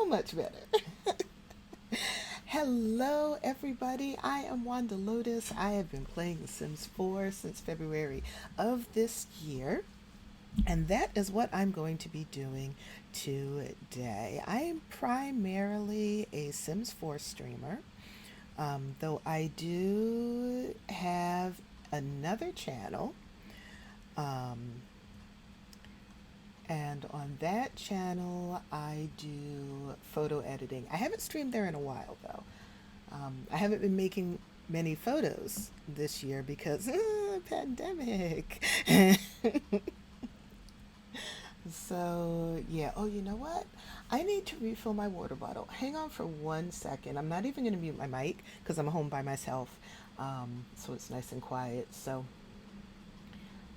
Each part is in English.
much better. Hello, everybody. I am Wanda Lotus. I have been playing The Sims 4 since February of this year, and that is what I'm going to be doing today. I am primarily a Sims 4 streamer, though I do have another channel. Um, and on that channel, I do photo editing. I haven't streamed there in a while, though. I haven't been making many photos this year because pandemic. So, yeah. Oh, you know what? I need to refill my water bottle. Hang on for 1 second. I'm not even going to mute my mic because I'm home by myself. So it's nice and quiet. So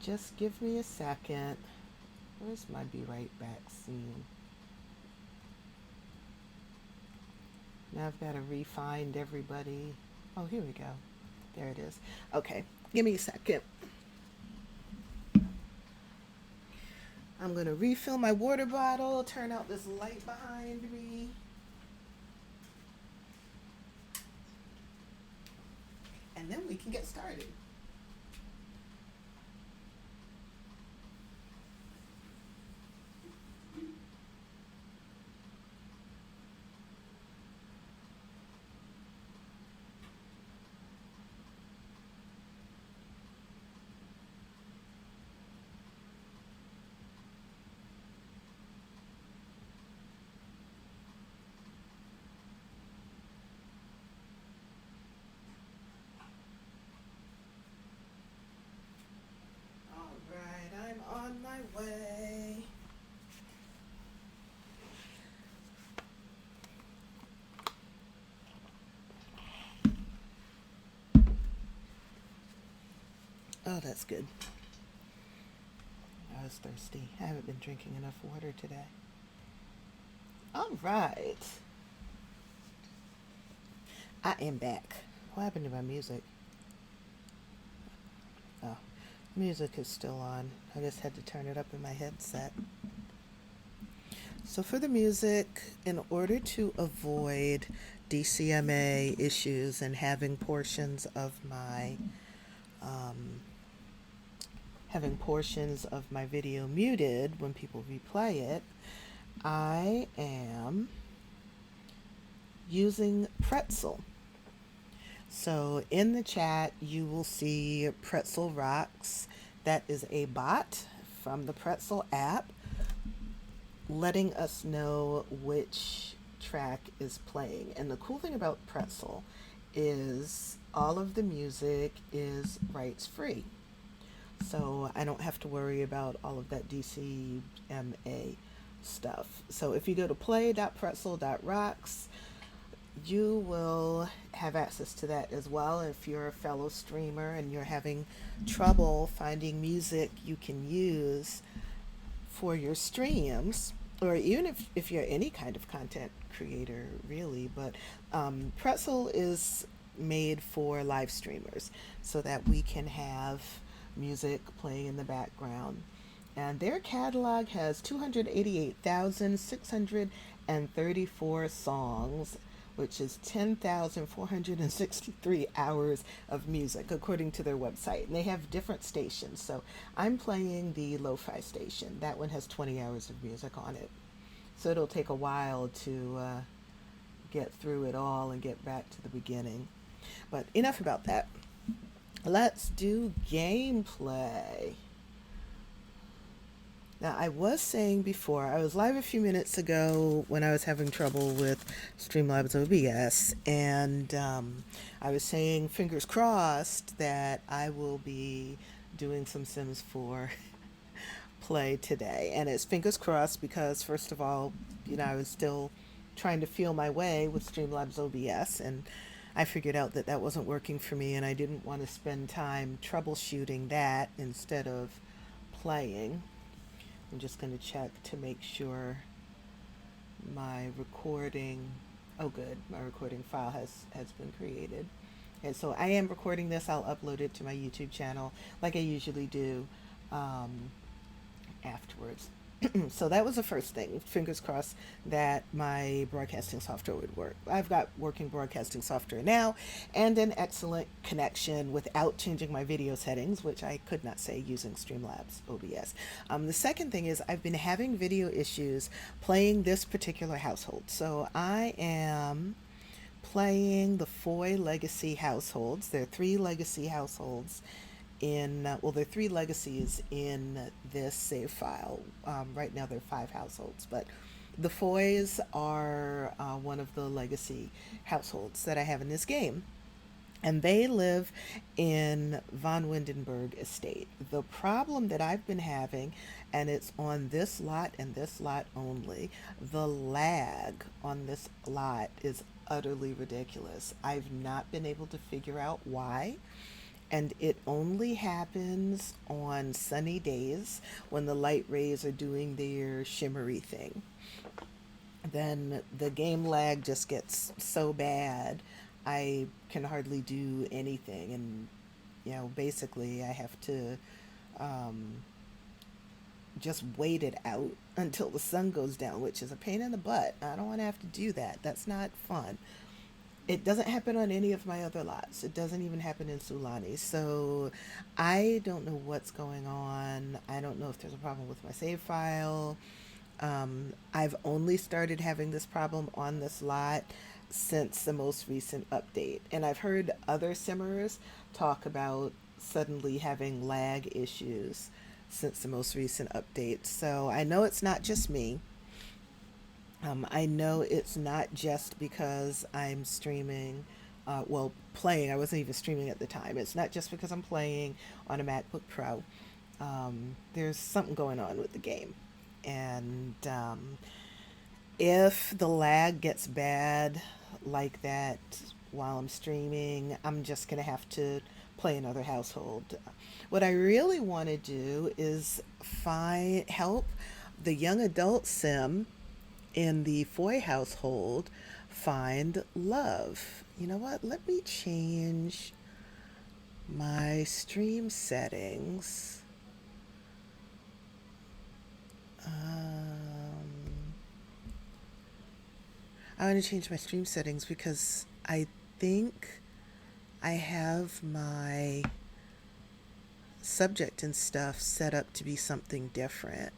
just give me a second. Where's my be right back scene? Now I've got to re-find everybody. Oh, here we go. There it is. Okay, give me a second. I'm going to refill my water bottle, turn out this light behind me. And then we can get started. All right, I'm on my way. Oh, that's good. I was thirsty. I haven't been drinking enough water today. All right. I am back. What happened to my music? Oh, music is still on. I just had to turn it up in my headset. So for the music, in order to avoid DCMA issues and having portions of my video muted when people replay it, I am using Pretzel. So in the chat, you will see Pretzel Rocks. That is a bot from the Pretzel app letting us know which track is playing. And the cool thing about Pretzel is all of the music is rights free. So I don't have to worry about all of that DCMA stuff. So if you go to play.pretzel.rocks, you will have access to that as well. If you're a fellow streamer and you're having trouble finding music you can use for your streams, or even if you're any kind of content creator, really, but Pretzel is made for live streamers so that we can have music playing in the background. And their catalog has 288,634 songs, which is 10,463 hours of music, according to their website. And they have different stations. So I'm playing the lo-fi station. That one has 20 hours of music on it. So it'll take a while to get through it all and get back to the beginning. But enough about that. Let's do gameplay. Now, I was saying before, I was live a few minutes ago when I was having trouble with Streamlabs OBS, and I was saying, fingers crossed, that I will be doing some Sims 4 play today. And it's fingers crossed because, first of all, I was still trying to feel my way with Streamlabs OBS, and I figured out that that wasn't working for me, and I didn't want to spend time troubleshooting that instead of playing. I'm just going to check to make sure my recording, oh good, my recording file has been created. And so I am recording this. I'll upload it to my YouTube channel like I usually do afterwards. So that was the first thing. Fingers crossed that my broadcasting software would work. I've got working broadcasting software now and an excellent connection without changing my video settings, which I could not say using Streamlabs OBS. The second thing is I've been having video issues playing this particular household. So I am playing the Foy Legacy households. There are three legacy households in, well, there are three legacies in this save file. Right now there are five households, but the Foys are one of the legacy households that I have in this game. And they live in Von Windenberg Estate. The problem that I've been having, and it's on this lot and this lot only, the lag on this lot is utterly ridiculous. I've not been able to figure out why. And it only happens on sunny days when the light rays are doing their shimmery thing. Then the game lag just gets so bad, I can hardly do anything. And, basically, I have to um, just wait it out until the sun goes down, which is a pain in the butt. I don't want to have to do that. That's not fun. It doesn't happen on any of my other lots. It doesn't even happen in Sulani. So I don't know what's going on. I don't know if there's a problem with my save file. I've only started having this problem on this lot since the most recent update. And I've heard other simmerers talk about suddenly having lag issues since the most recent update. So I know it's not just me. I know it's not just because I'm streaming, playing. I wasn't even streaming at the time. It's not just because I'm playing on a MacBook Pro. There's something going on with the game. And if the lag gets bad like that while I'm streaming, I'm just going to have to play another household. What I really want to do is help the young adult sim in the Foy household find love. You know what? Let me change my stream settings. I want to change my stream settings because I think I have my subject and stuff set up to be something different.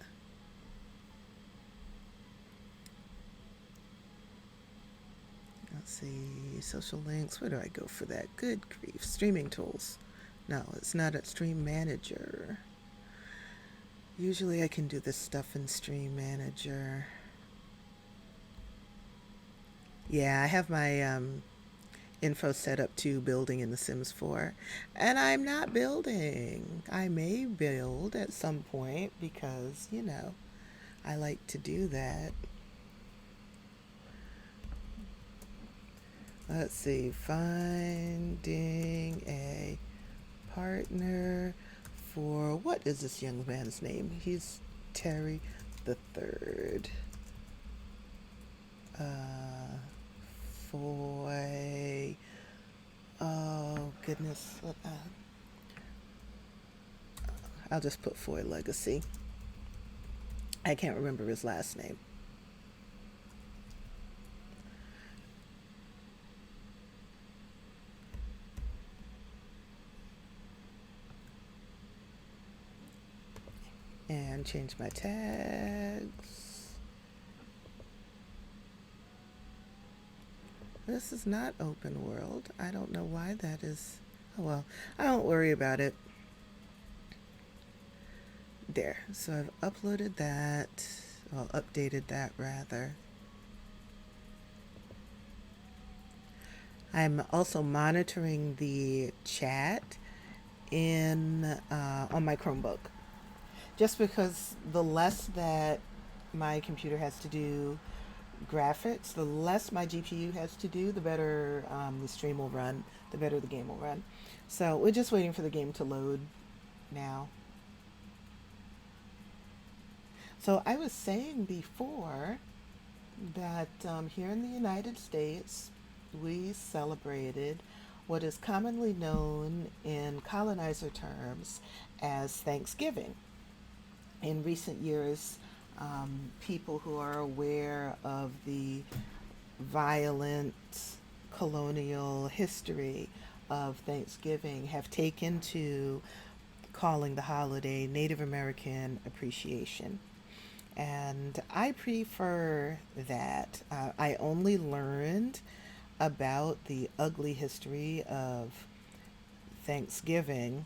Let's see, social links. Where do I go for that? Good grief. Streaming tools. No, it's not a stream manager. Usually I can do this stuff in stream manager. Yeah, I have my info set up to building in The Sims 4. And I'm not building. I may build at some point because, I like to do that. Let's see, finding a partner for, what is this young man's name? He's Terry the III. Foy. Oh, goodness. I'll just put Foy Legacy. I can't remember his last name. And change my tags. This is not open world. I don't know why that is. Oh well, I don't worry about it. There. So I've uploaded that. Well, updated that rather. I'm also monitoring the chat on my Chromebook. Just because the less that my computer has to do graphics, the less my GPU has to do, the better the stream will run, the better the game will run. So we're just waiting for the game to load now. So I was saying before that here in the United States, we celebrated what is commonly known in colonizer terms as Thanksgiving. In recent years, People who are aware of the violent colonial history of Thanksgiving have taken to calling the holiday Native American Appreciation. And I prefer that. I only learned about the ugly history of Thanksgiving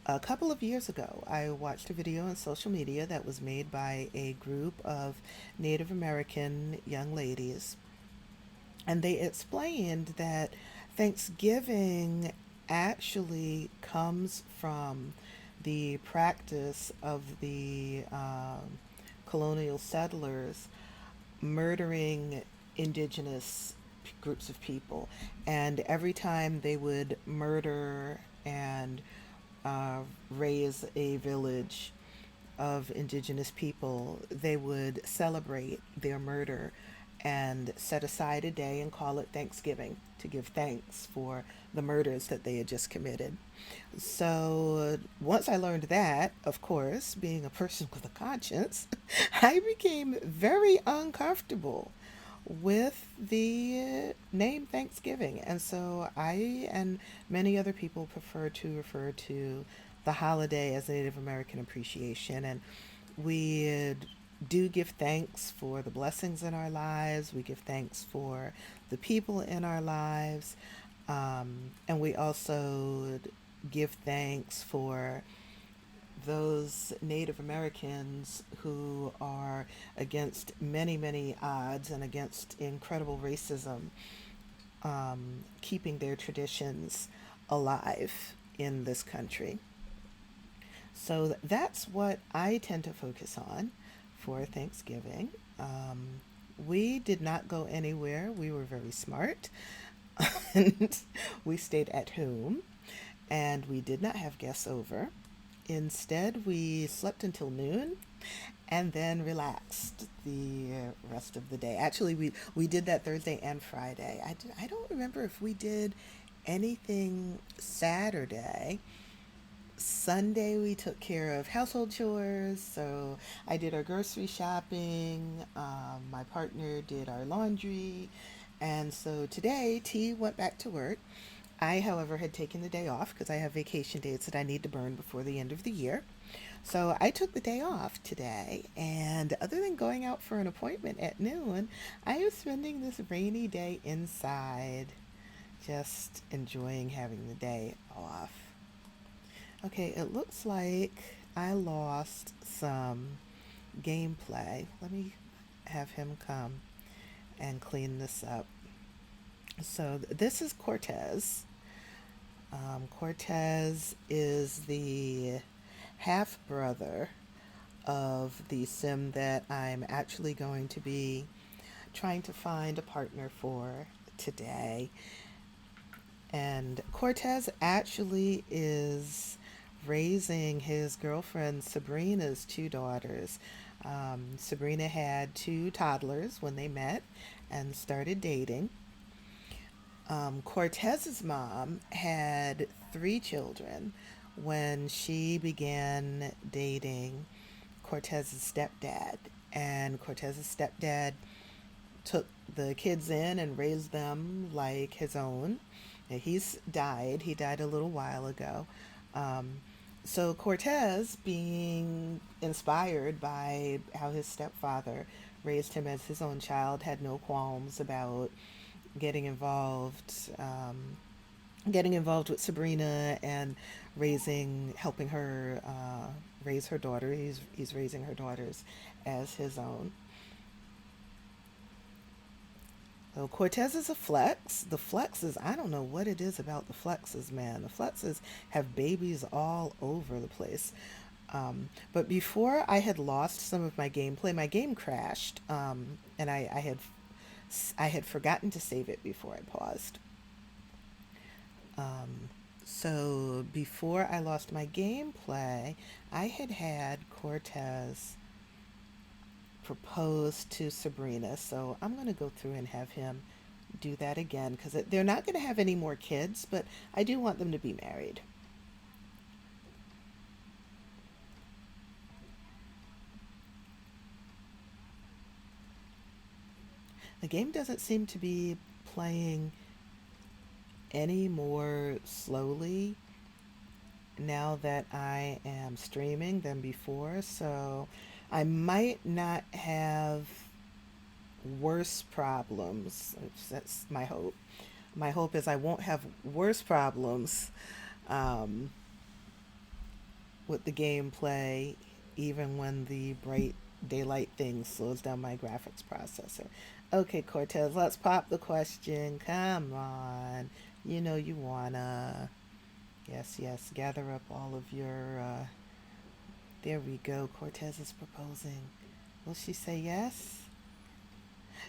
a couple of years ago. I watched a video on social media that was made by a group of Native American young ladies, and they explained that Thanksgiving actually comes from the practice of the colonial settlers murdering indigenous groups of people. And every time they would murder and raise a village of indigenous people, they would celebrate their murder and set aside a day and call it Thanksgiving to give thanks for the murders that they had just committed. So once I learned that, of course, being a person with a conscience, I became very uncomfortable with the name Thanksgiving. And so I and many other people prefer to refer to the holiday as Native American Appreciation. And we do give thanks for the blessings in our lives. We give thanks for the people in our lives. And we also give thanks for those Native Americans who are against many, many odds and against incredible racism, keeping their traditions alive in this country. So that's what I tend to focus on for Thanksgiving. We did not go anywhere. We were very smart. And we stayed at home and we did not have guests over. Instead, we slept until noon and then relaxed the rest of the day. Actually, we did that Thursday and Friday. I don't remember if we did anything Saturday. Sunday, we took care of household chores. So I did our grocery shopping. My partner did our laundry. And so today, T went back to work. I, however, had taken the day off because I have vacation dates that I need to burn before the end of the year. So I took the day off today, and other than going out for an appointment at noon, I am spending this rainy day inside, just enjoying having the day off. Okay, it looks like I lost some gameplay. Let me have him come and clean this up. So this is Cortez. Cortez is the half brother of the sim that I'm actually going to be trying to find a partner for today. And Cortez actually is raising his girlfriend Sabrina's two daughters. Sabrina had two toddlers when they met and started dating. Cortez's mom had three children when she began dating Cortez's stepdad. And Cortez's stepdad took the kids in and raised them like his own. And he's died. He died a little while ago. So Cortez, being inspired by how his stepfather raised him as his own child, had no qualms about getting involved, getting involved with Sabrina and helping her raise her daughter. He's raising her daughters as his own. So Cortez is a flex. The flexes, I don't know what it is about the flexes, man. The flexes have babies all over the place. But before I had lost some of my gameplay, my game crashed, and I had forgotten to save it before I paused. So before I lost my gameplay, I had Cortez propose to Sabrina. So I'm going to go through and have him do that again because they're not going to have any more kids, but I do want them to be married. The game doesn't seem to be playing any more slowly now that I am streaming than before, so I might not have worse problems. That's my hope. My hope is I won't have worse problems um, with the gameplay, even when the bright daylight thing slows down my graphics processor. Okay, Cortez, let's pop the question. Come on. You know you wanna. Yes, yes. Gather up all of your. There we go. Cortez is proposing. Will she say yes?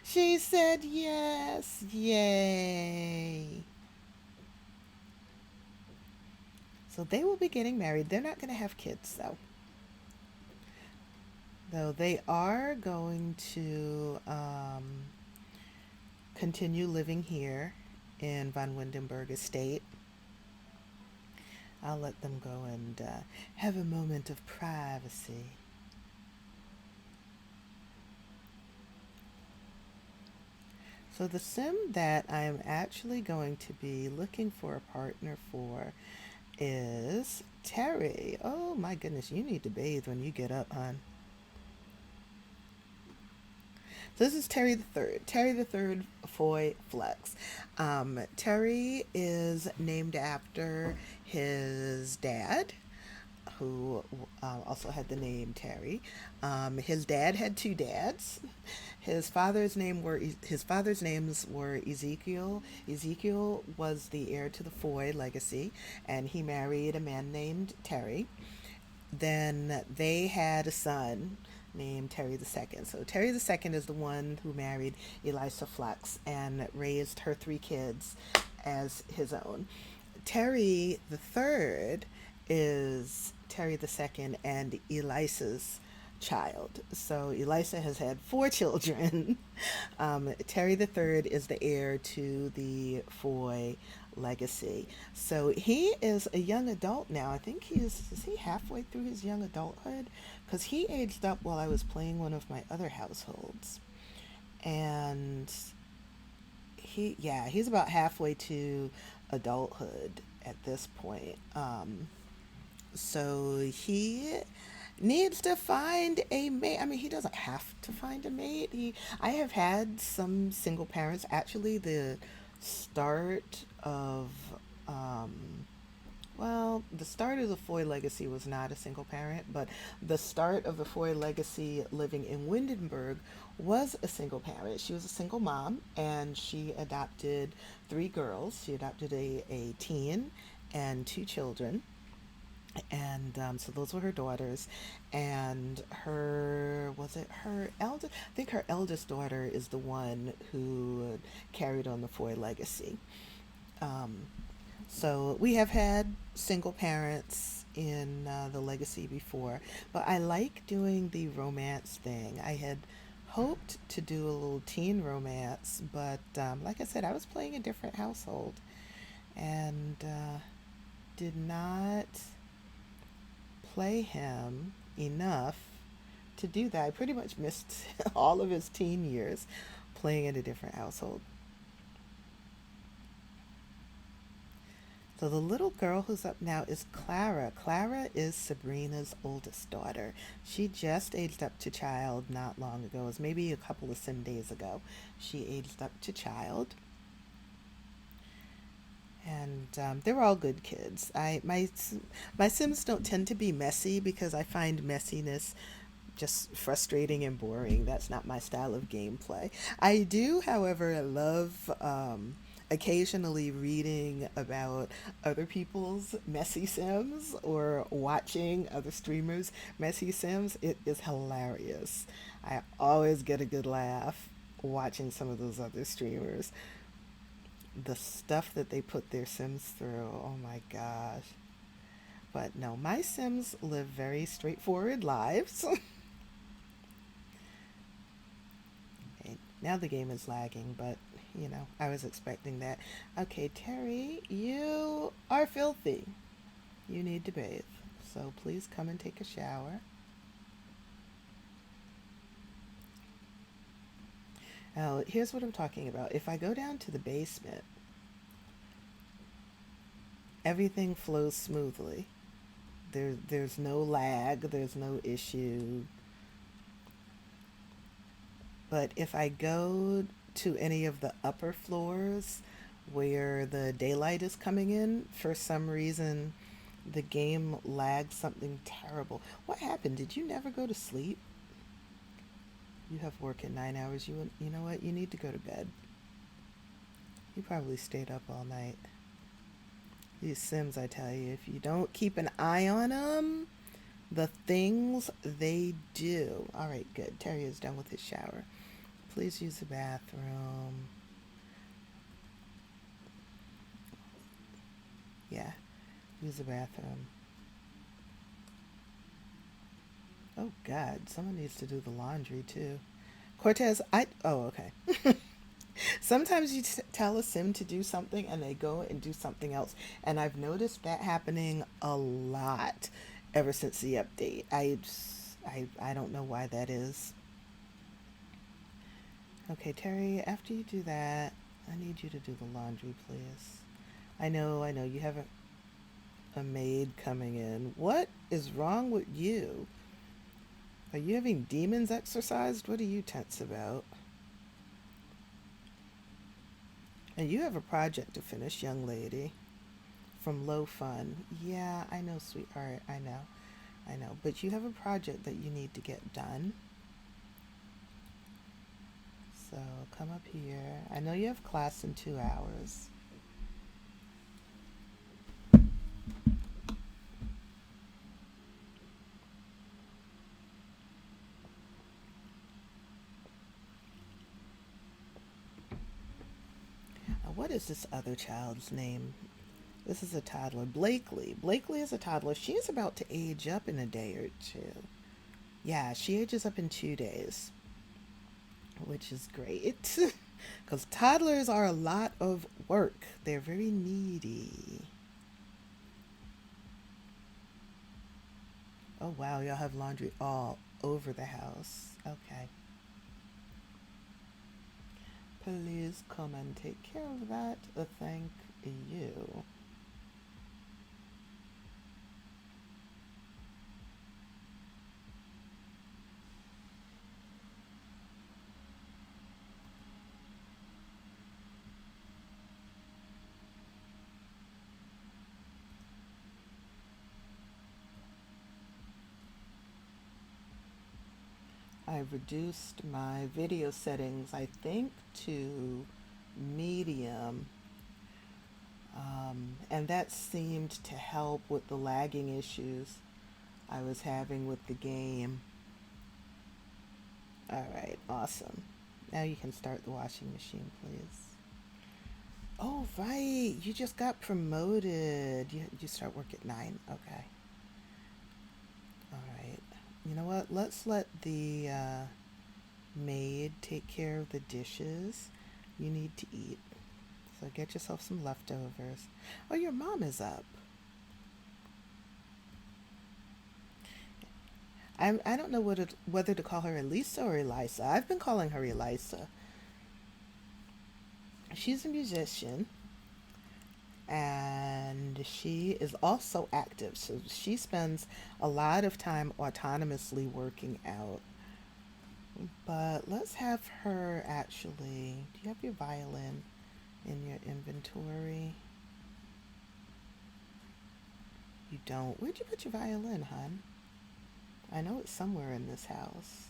She said yes. Yay. So they will be getting married. They're not going to have kids, though. Though they are going to continue living here in Van Windenburg Estate. I'll let them go and have a moment of privacy. So the sim that I'm actually going to be looking for a partner for is Terry. Oh my goodness, you need to bathe when you get up, hon. So this is Terry the Third. Terry the Third Foy Flex. Terry is named after his dad, who also had the name Terry. His dad had two dads. His father's names were Ezekiel. Ezekiel was the heir to the Foy legacy, and he married a man named Terry. Then they had a son named Terry II. So Terry II is the one who married Elisa Flex and raised her three kids as his own. Terry III is Terry II and Elisa's child. So Elisa has had four children. Terry III is the heir to the Foy legacy. So he is a young adult now. I think is he halfway through his young adulthood? Because he aged up while I was playing one of my other households. And he's about halfway to adulthood at this point. So he needs to find a mate. I mean, he doesn't have to find a mate. I have had some single parents. Actually, the start of, the start of the Foy legacy was not a single parent, but the start of the Foy legacy living in Windenburg was a single parent. She was a single mom, and she adopted three girls. She adopted a teen and two children, and so those were her daughters. And her eldest, I think her eldest daughter is the one who carried on the Foy legacy. um, so we have had single parents in the legacy before, but I like doing the romance thing. I had hoped to do a little teen romance, but like I said, I was playing a different household and did not play him enough to do that. I pretty much missed all of his teen years playing in a different household. So the little girl who's up now is Clara. Clara is Sabrina's oldest daughter. She just aged up to child not long ago. It was maybe a couple of sim days ago. She aged up to child. And they're all good kids. My Sims don't tend to be messy because I find messiness just frustrating and boring. That's not my style of gameplay. I do, however, love occasionally reading about other people's messy Sims or watching other streamers' messy Sims. It is hilarious. I always get a good laugh watching some of those other streamers. The stuff that they put their Sims through, oh my gosh. But no, my Sims live very straightforward lives. Okay, now the game is lagging, but I was expecting that. Okay, Terry, you are filthy. You need to bathe. So please come and take a shower. Now, here's what I'm talking about. If I go down to the basement, everything flows smoothly. There's no lag, there's no issue. But if I go to any of the upper floors where the daylight is coming in, for some reason the game lags something terrible. What happened? Did you never go to sleep? You have work in 9 hours. You know what? You need to go to bed. You probably stayed up all night. These Sims, I tell you, if you don't keep an eye on them, the things they do. All right, good. Terry is done with his shower. Please use the bathroom. Yeah, use the bathroom. Oh, God, someone needs to do the laundry, too. Cortez, oh, okay. Sometimes you tell a sim to do something and they go and do something else. And I've noticed that happening a lot ever since the update. I don't know why that is. Okay, Terry, after you do that, I need you to do the laundry, please. I know, you have a maid coming in. What is wrong with you? Are you having demons exorcised? What are you tense about? And you have a project to finish, young lady. From Low Fun. Yeah, I know, sweetheart. I know. But you have a project that you need to get done. So come up here. I know you have class in 2 hours. What is this other child's name? This is a toddler. Blakely. Blakely is a toddler. She is about to age up in a day or two. Yeah, she ages up in 2 days, which is great. Because toddlers are a lot of work. They're very needy. Oh, wow. Y'all have laundry all over the house. Okay. Please come and take care of that. Thank you. I've reduced my video settings, I think, to medium. And that seemed to help with the lagging issues I was having with the game. All right, awesome. Now you can start the washing machine, please. Oh, right. You just got promoted. You start work at 9. Okay. All right. You know what? Let's let the maid take care of the dishes. You need to eat. So get yourself some leftovers. Oh, your mom is up. I don't know whether to call her Elisa or Elisa. I've been calling her Elisa. She's a musician and she is also active. So she spends a lot of time autonomously working out. But let's have her actually. Do you have your violin in your inventory? You don't. Where'd you put your violin, hon? I know it's somewhere in this house.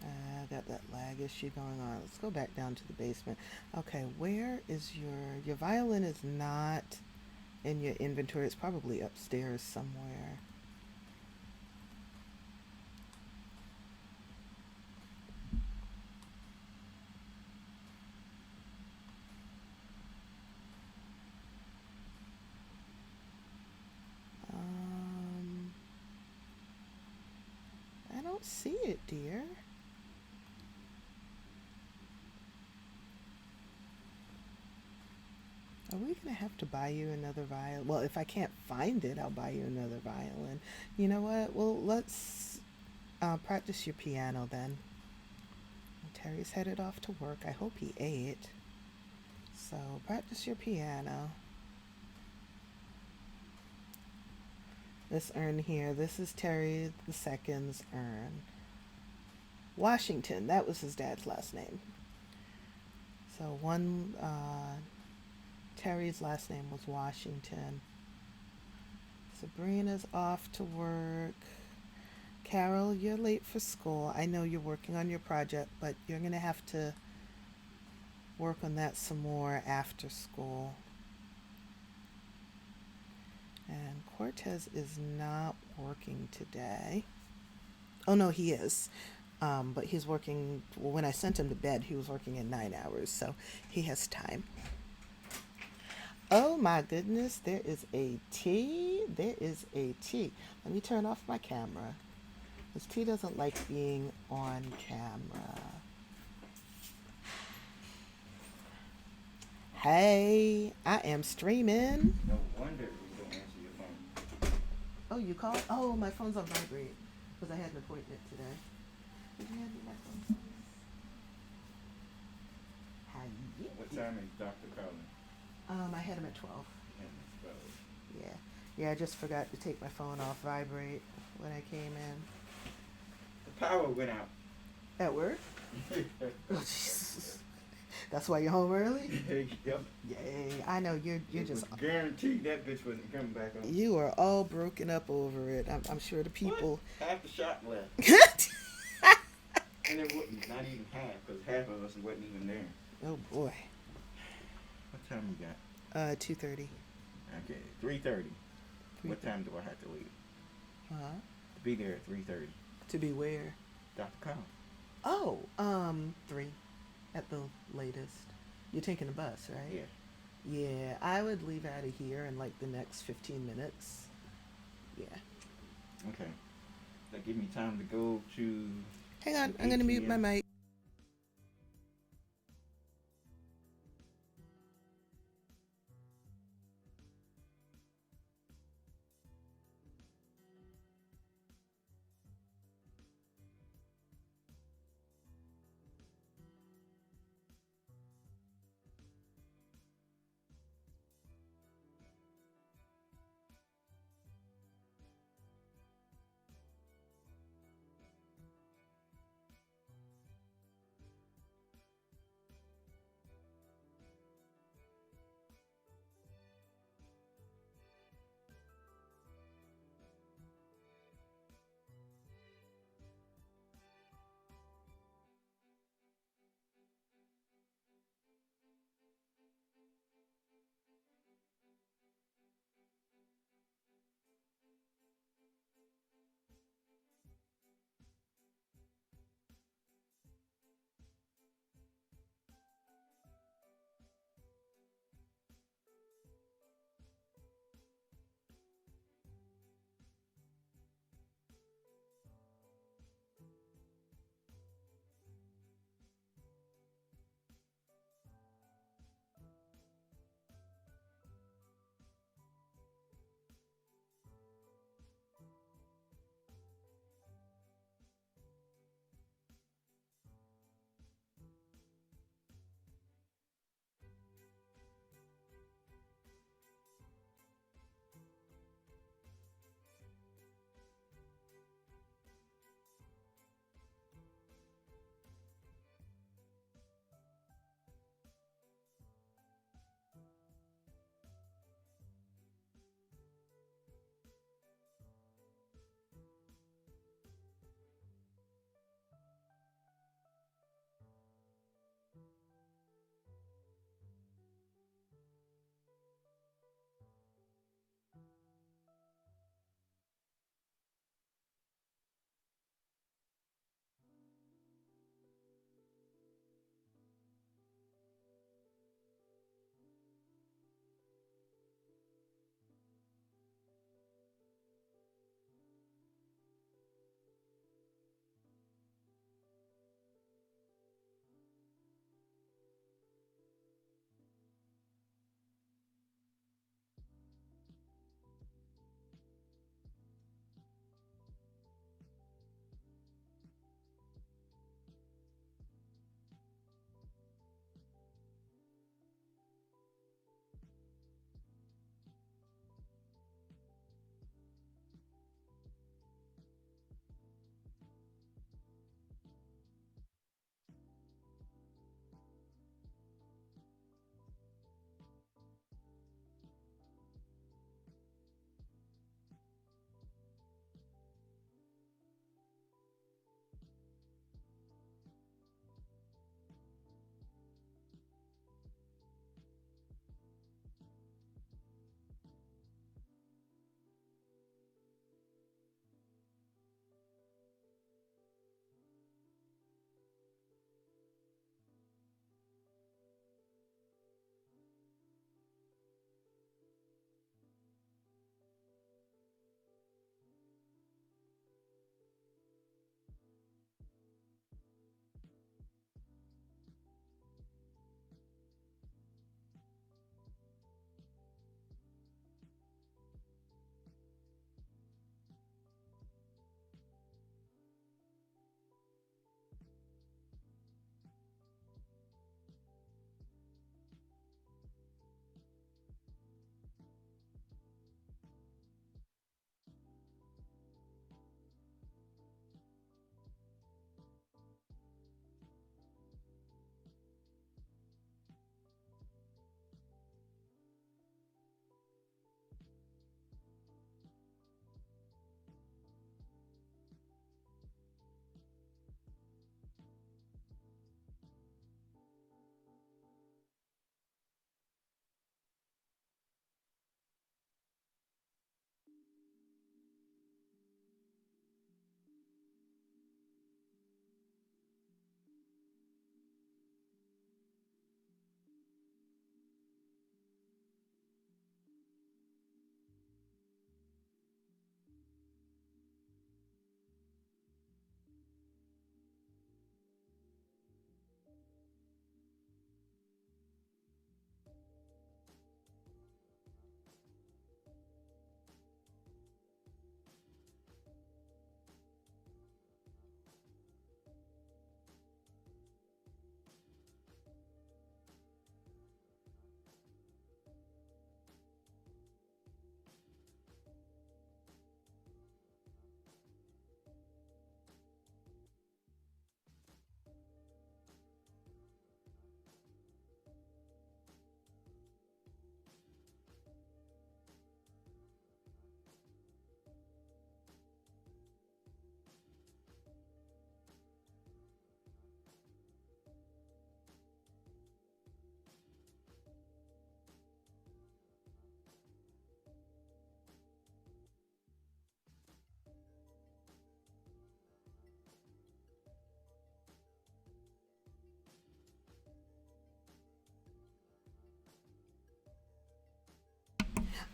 I got that lag issue going on. Let's go back down to the basement. Okay, where is your violin is not in your inventory. It's probably upstairs somewhere. I don't see it, dear. Are we gonna have to buy you another violin? Well, if I can't find it, I'll buy you another violin. You know what? Well, let's practice your piano then. Terry's headed off to work. I hope he ate. So practice your piano. This urn here, this is Terry II's urn. Washington, that was his dad's last name. So Terry's last name was Washington. Sabrina's off to work. Carol, you're late for school. I know you're working on your project, but you're going to have to work on that some more after school. And Cortez is not working today. Oh, no, he is. But he's working, well, when I sent him to bed, he was working in 9 hours, so he has time. Oh my goodness, there is a T. There is a T. Let me turn off my camera. Because T doesn't like being on camera. Hey, I am streaming. No wonder you don't answer your phone. Oh, you called? Oh, my phone's on vibrate. Because I had an appointment today. Did you hand me my phone? Hi. What time is Dr. calling? I had him at 12. And Yeah. Yeah, I just forgot to take my phone off vibrate when I came in. the power went out. At work? Oh, Jesus. That's why you're home early? Yep. Yay. I know you're It just was guaranteed that bitch wasn't coming back on. you are all broken up over it. I'm sure the people What? Half the shop left. And it wasn't, not even half, because half of us wasn't even there. Oh boy. What time you got? 2:30. Okay, 3:30. What time do I have to leave? Uh-huh. To be there at 3:30. To be where? Dr. Call. Oh, 3 at the latest. You're taking a bus, right? Yeah. Yeah, I would leave out of here in like the next 15 minutes. Yeah. Okay. That give me time to go to Hang on, I'm gonna mute my mic.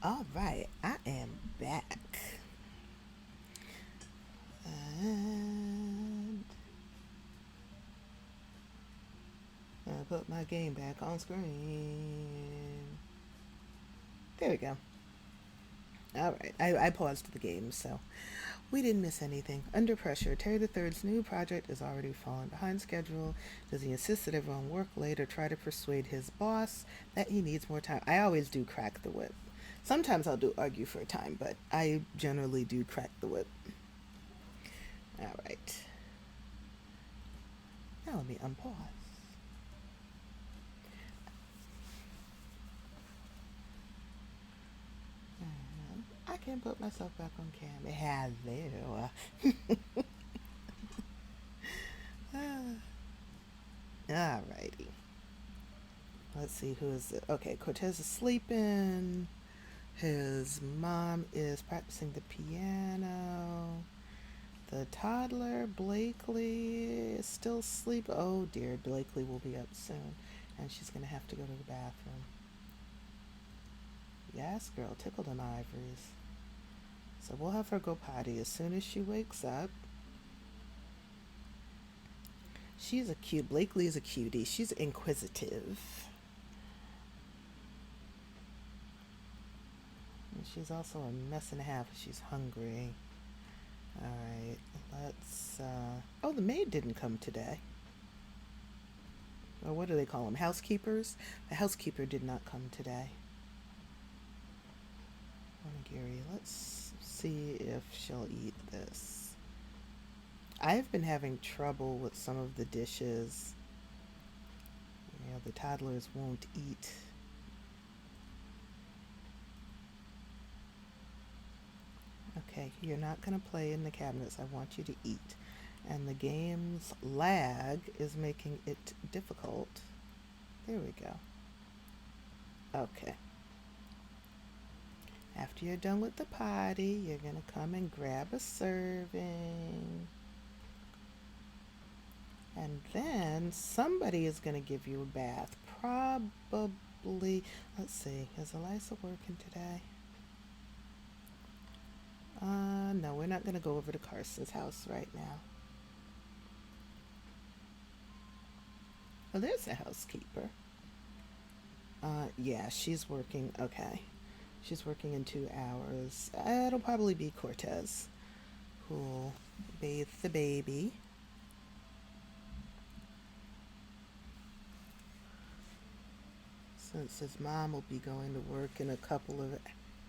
All right, I am back. And I put my game back on screen. There we go. All right, I paused the game, so we didn't miss anything. Under pressure, Terry III's new project is already falling behind schedule. Does he insist that everyone work late or try to persuade his boss that he needs more time? I always do crack the whip. Sometimes I'll do argue for a time, but I generally do crack the whip. All right. Now let me unpause. I can put myself back on cam. Hello. Alrighty. Let's see who is it. Okay, Cortez is sleeping. His mom is practicing the piano. The toddler, Blakely, is still asleep. Oh dear, Blakely will be up soon. And she's going to have to go to the bathroom. Yes, girl, tickle them ivories. So we'll have her go potty as soon as she wakes up. She's a cute. Blakely is a cutie. She's inquisitive. And she's also a mess and a half. She's hungry. Alright, let's, oh, the maid didn't come today. Or what do they call them? Housekeepers? The housekeeper did not come today. Onigiri, let's see if she'll eat this. I've been having trouble with some of the dishes. You know, the toddlers won't eat. Okay, you're not going to play in the cabinets. I want you to eat. And the game's lag is making it difficult. There we go. Okay. After you're done with the potty, you're going to come and grab a serving. And then somebody is going to give you a bath. Probably, let's see, is Eliza working today? No, we're not going to go over to Carson's house right now. Oh, there's a housekeeper. Yeah, she's working. Okay. She's working in 2 hours. It'll probably be Cortez who'll bathe the baby. Since his mom will be going to work in a couple of...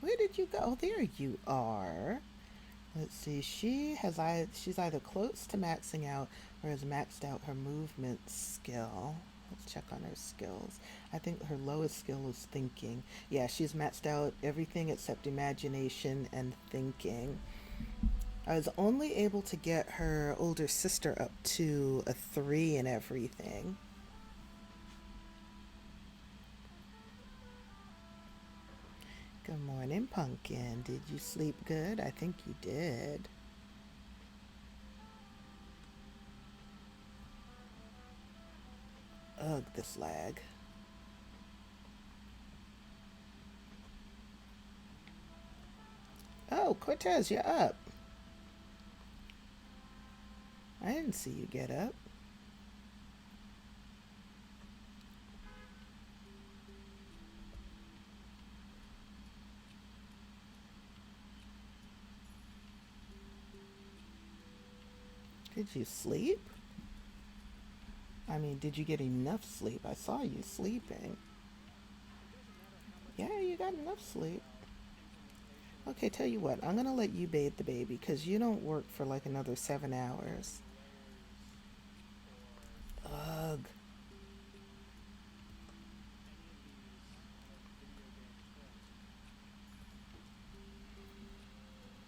Where did you go? Oh, there you are. Let's see. She's either close to maxing out or has maxed out her movement skill. Let's check on her skills. I think her lowest skill is thinking. Yeah, she's maxed out everything except imagination and thinking. I was only able to get her older sister up to a 3 and everything. Good morning, Pumpkin. Did you sleep good? I think you did. Ugh, this lag. Oh, Cortez, you're up. I didn't see you get up. Did you sleep? I mean, did you get enough sleep? I saw you sleeping. Yeah, you got enough sleep. Okay, tell you what, I'm gonna let you bathe the baby because you don't work for like another 7 hours. Ugh.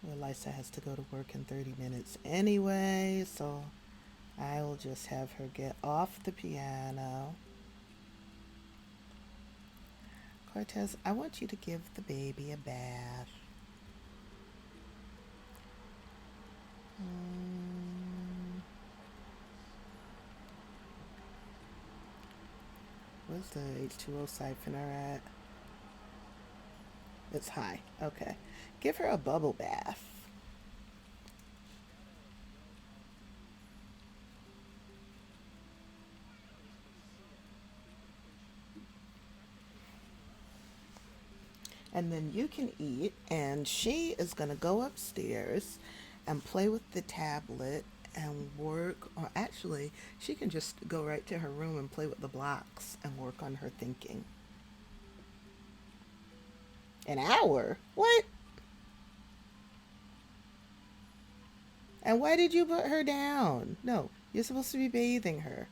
Well, Lisa has to go to work in 30 minutes anyway, so I will just have her get off the piano. Cortez, I want you to give the baby a bath. Where's the H2O siphoner at? It's high. Okay. Give her a bubble bath. And then you can eat, and she is going to go upstairs and play with the tablet and work, or actually, she can just go right to her room and play with the blocks and work on her thinking. An hour? What? And why did you put her down? No, you're supposed to be bathing her.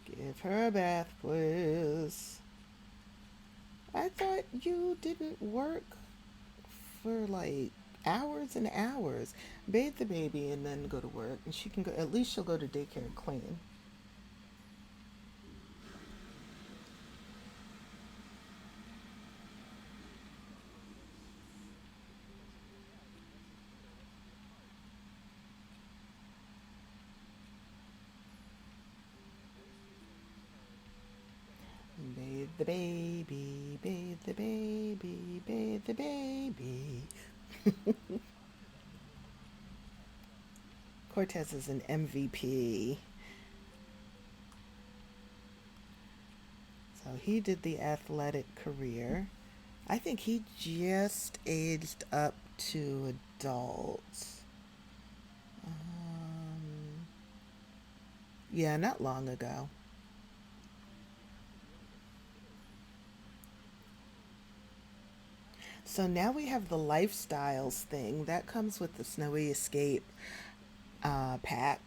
Give her a bath, please. I thought you didn't work for like hours and hours. Bathe the baby and then go to work, and she can go. At least she'll go to daycare and clean. Bathe the baby, bathe the baby, bathe the baby. Cortez is an MVP. So he did the athletic career. I think he just aged up to adult. Um, yeah, not long ago. So now we have the lifestyles thing that comes with the Snowy Escape pack.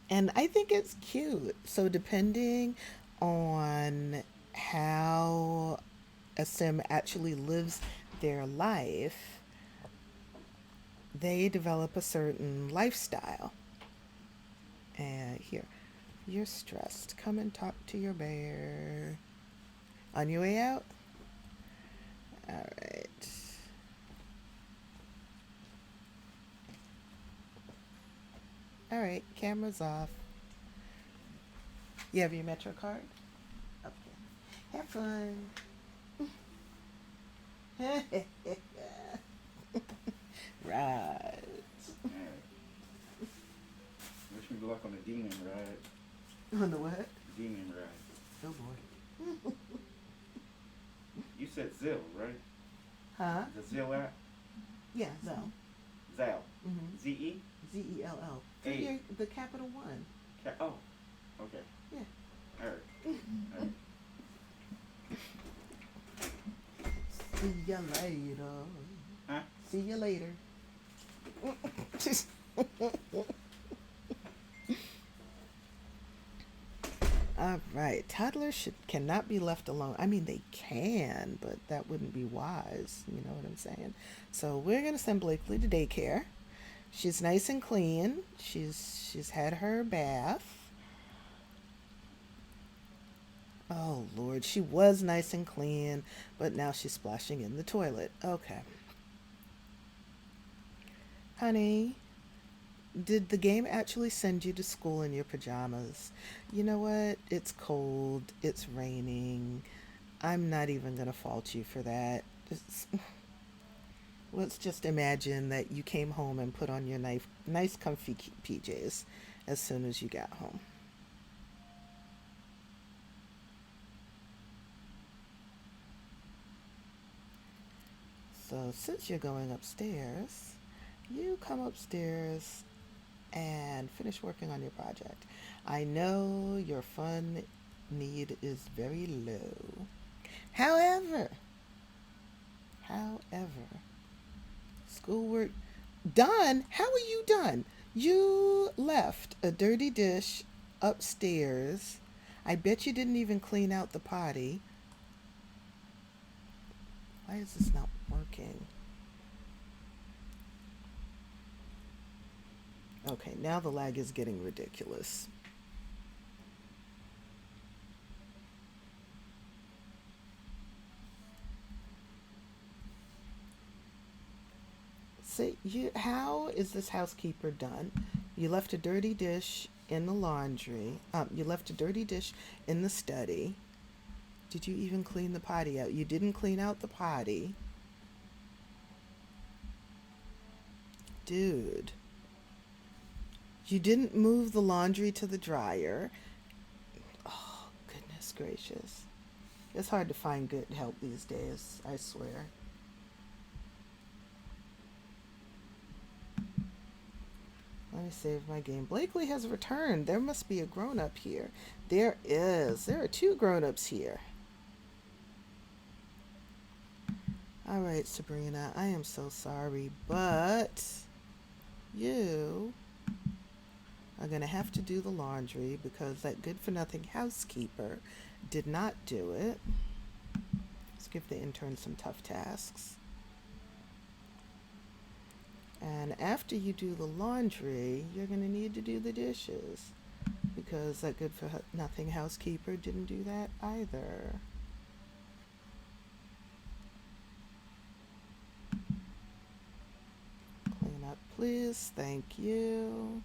And I think it's cute. So depending on how a sim actually lives their life, they develop a certain lifestyle. And here, you're stressed. Come and talk to your bear. On your way out? All right. All right, camera's off. You have your Metro card? Okay. Have fun. Right. Alright. Wish me luck on the demon ride. On the what? Demon ride. Oh boy. You said Zill, right? Huh? The Zill app? Yeah, Zell. Zal. Mm-hmm. Z-E? Zell. A. The capital one. Oh. Okay. Yeah. Alright. Alright. See ya later. Huh? See you later. All right. Toddlers cannot be left alone. I mean, they can, but that wouldn't be wise. You know what I'm saying? So we're gonna send Blakely to daycare. She's nice and clean. She's had her bath. Oh Lord, she was nice and clean, but now she's splashing in the toilet. Okay. Honey, did the game actually send you to school in your pajamas? You know what? It's cold. It's raining. I'm not even going to fault you for that. Let's just imagine that you came home and put on your nice comfy PJs as soon as you got home. So, since you're going upstairs, you come upstairs and finish working on your project. I know your fun need is very low. However, however, schoolwork done? How are you done? You left a dirty dish upstairs. I bet you didn't even clean out the potty. Why is this not working? Okay, now the lag is getting ridiculous. So how is this housekeeper done? You left a dirty dish in the laundry. You left a dirty dish in the study. Did you even clean the potty out? You didn't clean out the potty. Dude. You didn't move the laundry to the dryer. Oh, goodness gracious. It's hard to find good help these days, I swear. Let me save my game. Blakely has returned. There must be a grown-up here. There is. There are two grown-ups here. All right, Sabrina, I am so sorry, but you are going to have to do the laundry because that good-for-nothing housekeeper did not do it. Let's give the intern some tough tasks. And after you do the laundry, you're going to need to do the dishes because that good-for-nothing housekeeper didn't do that either. Clean up, please. Thank you.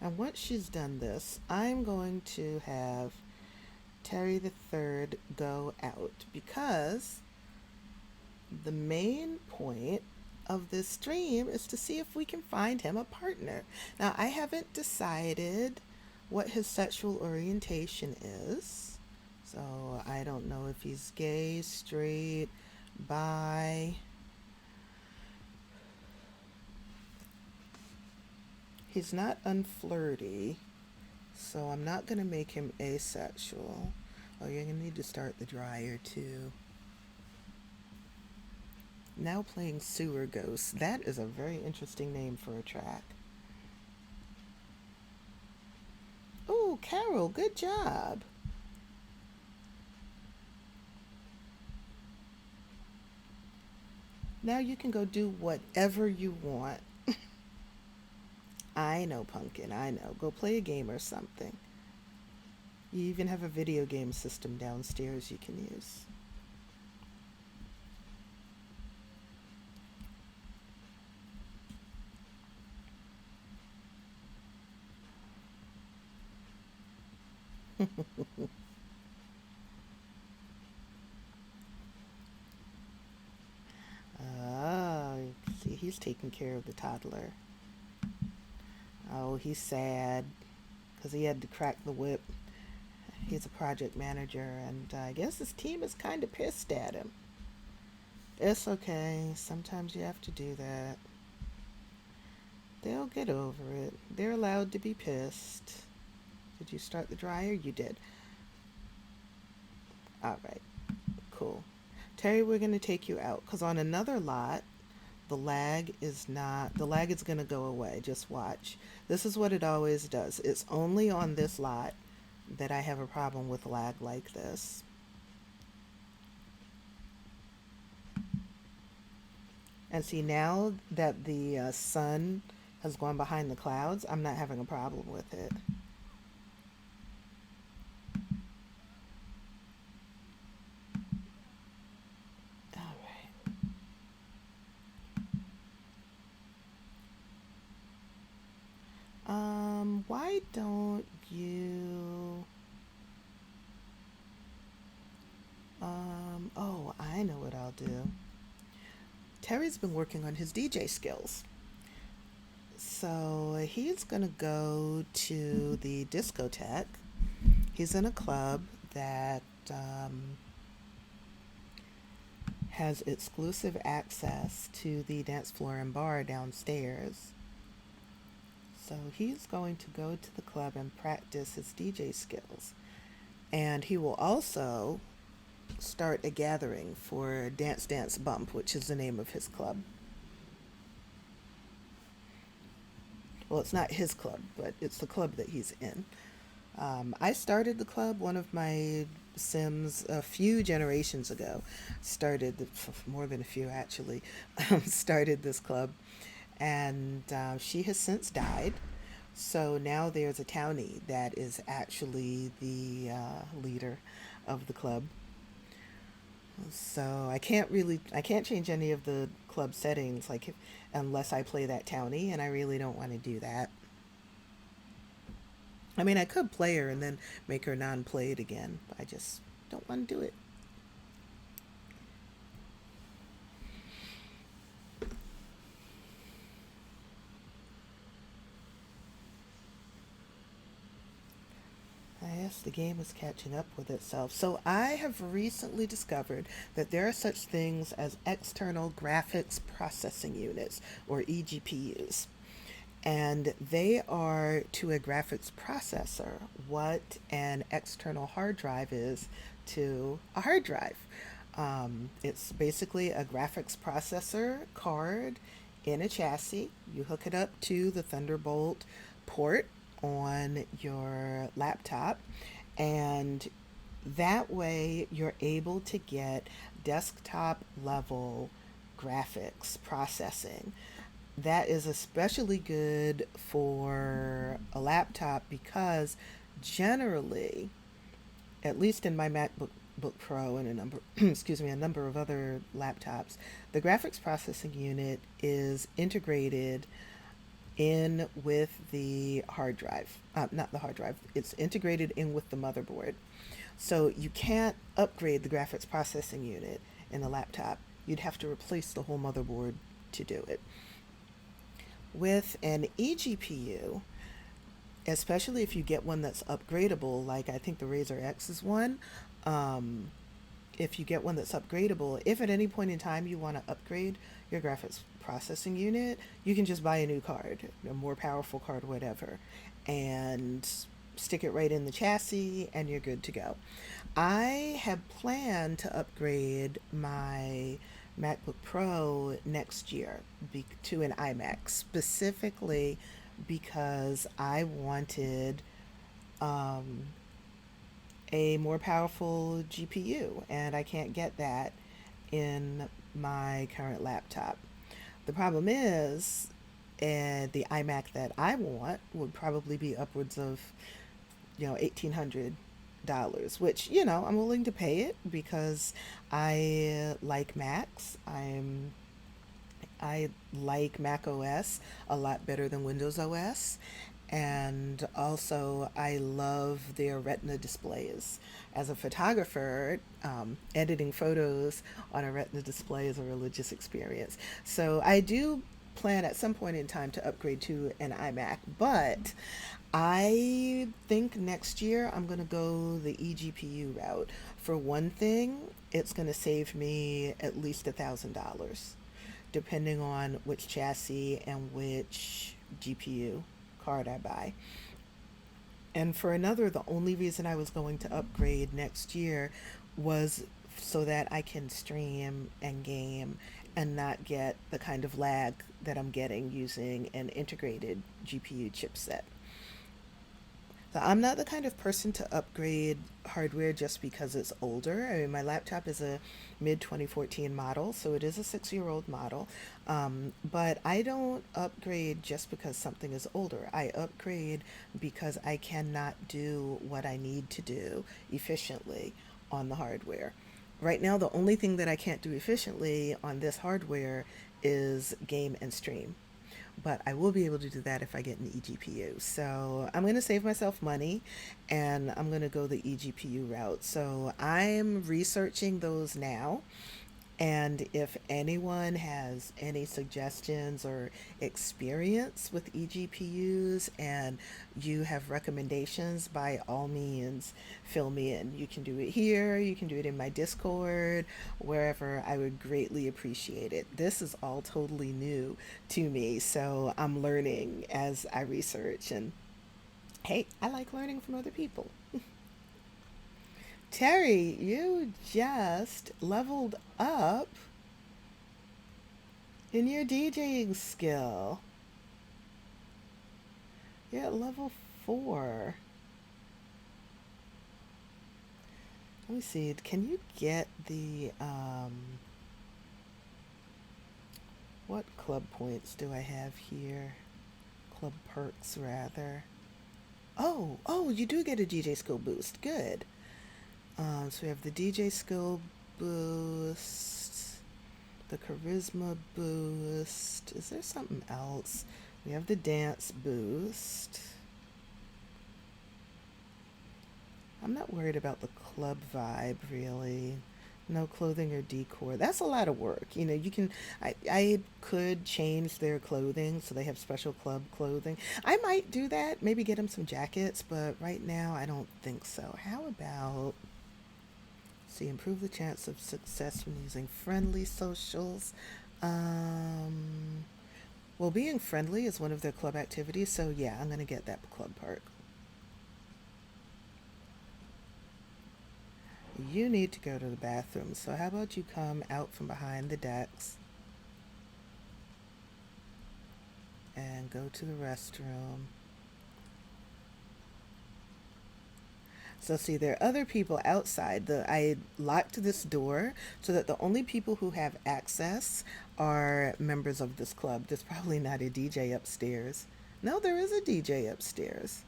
And once she's done this, I'm going to have Terry III go out because the main point of this stream is to see if we can find him a partner. Now, I haven't decided what his sexual orientation is, so I don't know if he's gay, straight, bi. He's not unflirty, so I'm not going to make him asexual. Oh, you're going to need to start the dryer too. Now playing Sewer Ghosts. That is a very interesting name for a track. Oh, Carol, good job. Now you can go do whatever you want. I know, Pumpkin, I know. Go play a game or something. You even have a video game system downstairs you can use. Oh, see, he's taking care of the toddler. Oh, he's sad because he had to crack the whip. He's a project manager, and I guess his team is kind of pissed at him. It's okay. Sometimes you have to do that. They'll get over it. They're allowed to be pissed. Did you start the dryer? You did. All right. Cool. Terry, we're going to take you out because on another lot, the lag is going to go away. Just watch. This is what it always does. It's only on this lot that I have a problem with lag like this. And see, now that the sun has gone behind the clouds, I'm not having a problem with it. All right. Why don't you... oh, I know what I'll do. Terry's been working on his DJ skills. So he's going to go to the discotheque. He's in a club that has exclusive access to the dance floor and bar downstairs. So he's going to go to the club and practice his DJ skills. And he will also start a gathering for Dance Dance Bump, which is the name of his club. Well, it's not his club, but it's the club that he's in. I started the club. One of my Sims a few generations ago more than a few actually, started this club. And she has since died. So now there's a townie that is actually the leader of the club. So I can't change any of the club settings, like unless I play that townie, and I really don't want to do that. I mean, I could play her and then make her non-played again, but I just don't want to do it. Yes, the game is catching up with itself. So I have recently discovered that there are such things as external graphics processing units, or eGPUs. And they are to a graphics processor what an external hard drive is to a hard drive. It's basically a graphics processor card in a chassis. You hook it up to the Thunderbolt port on your laptop, and that way you're able to get desktop level graphics processing. That is especially good for a laptop because generally, at least in my MacBook Pro and a number excuse me, a number of other laptops, the graphics processing unit is integrated in with the hard drive. Not the hard drive, it's integrated in with the motherboard. So you can't upgrade the graphics processing unit in a laptop. You'd have to replace the whole motherboard to do it. With an eGPU, especially if you get one that's upgradable, like I think the Razer X is one, um, if you get one that's upgradable, if at any point in time you want to upgrade your graphics processing unit, you can just buy a new card, a more powerful card, whatever, and stick it right in the chassis, and you're good to go. I have planned to upgrade my MacBook Pro next year to an iMac, specifically because I wanted um, a more powerful GPU, and I can't get that in my current laptop. The problem is, the iMac that I want would probably be upwards of, $1,800, which, I'm willing to pay it because I like Macs. I like Mac OS a lot better than Windows OS. And also, I love their Retina displays. As a photographer, editing photos on a Retina display is a religious experience. So I do plan at some point in time to upgrade to an iMac, but I think next year I'm going to go the eGPU route. For one thing, it's going to save me at least $1,000, depending on which chassis and which GPU card I buy. And for another, the only reason I was going to upgrade next year was so that I can stream and game and not get the kind of lag that I'm getting using an integrated GPU chipset. So I'm not the kind of person to upgrade hardware just because it's older. I mean, my laptop is a mid 2014 model, so it is a 6 year old model. But I don't upgrade just because something is older. I upgrade because I cannot do what I need to do efficiently on the hardware. Right now, the only thing that I can't do efficiently on this hardware is game and stream, but I will be able to do that if I get an eGPU. So I'm going to save myself money and I'm going to go the eGPU route. So I'm researching those now. And if anyone has any suggestions or experience with eGPUs and you have recommendations, by all means, fill me in. You can do it here, you can do it in my Discord, wherever. I would greatly appreciate it. This is all totally new to me, so I'm learning as I research. And hey, I like learning from other people. Terry, you just leveled up in your DJing skill. You're at level 4. Let me see. Can you get the what club points do I have here? Club perks rather. Oh, you do get a DJ skill boost. Good. So we have the DJ skill boost, the charisma boost. Is there something else? We have the dance boost. I'm not worried about the club vibe, really. No clothing or decor. That's a lot of work. You know, you can, I could change their clothing so they have special club clothing. I might do that, maybe get them some jackets, but right now I don't think so. How about, see, improve the chance of success when using friendly socials. Um, well, being friendly is one of their club activities, so yeah, I'm going to get that club part. You need to go to the bathroom, so how about you come out from behind the decks and go to the restroom. So see, there are other people outside. I locked this door so that the only people who have access are members of this club. There's probably not a DJ upstairs. No, there is a DJ upstairs.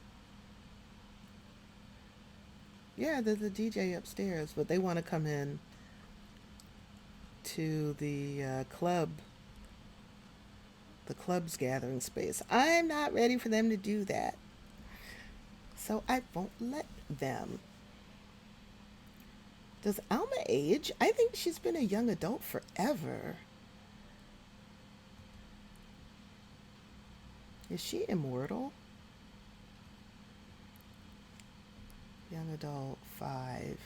Yeah, there's a DJ upstairs, but they want to come in to the club's gathering space. I'm not ready for them to do that, so I won't let them. Does Alma age? I think she's been a young adult forever. Is she immortal? Young adult 5.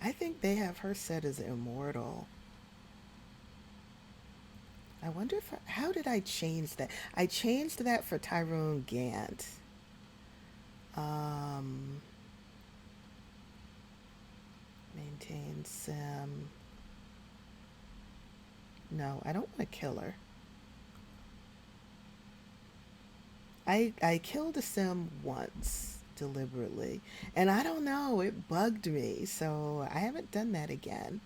I think they have her set as immortal. I wonder if how did I change that? I changed that for Tyrone Gant. Um, maintain sim. No, I don't want to kill her. I killed a sim once deliberately, and I don't know, it bugged me, so I haven't done that again.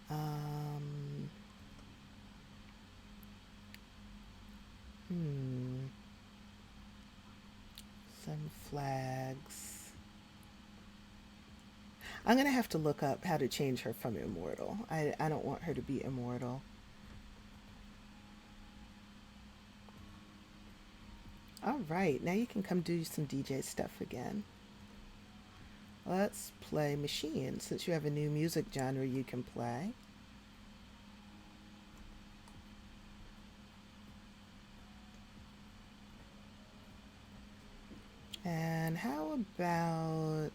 Um, hmm, some flags. I'm gonna have to look up how to change her from immortal. I don't want her to be immortal. All right, now you can come do some DJ stuff again. Let's play machine since you have a new music genre you can play. And how about,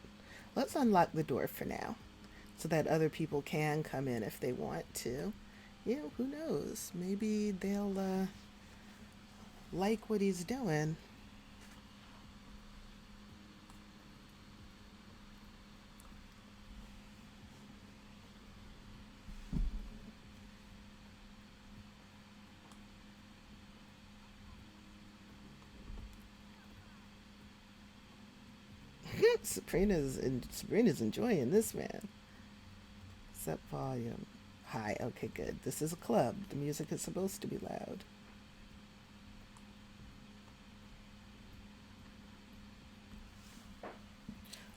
let's unlock the door for now so that other people can come in if they want to. You know, who knows? Maybe they'll like what he's doing. Sabrina's enjoying this, man. Set volume high. Okay, good. This is a club. The music is supposed to be loud.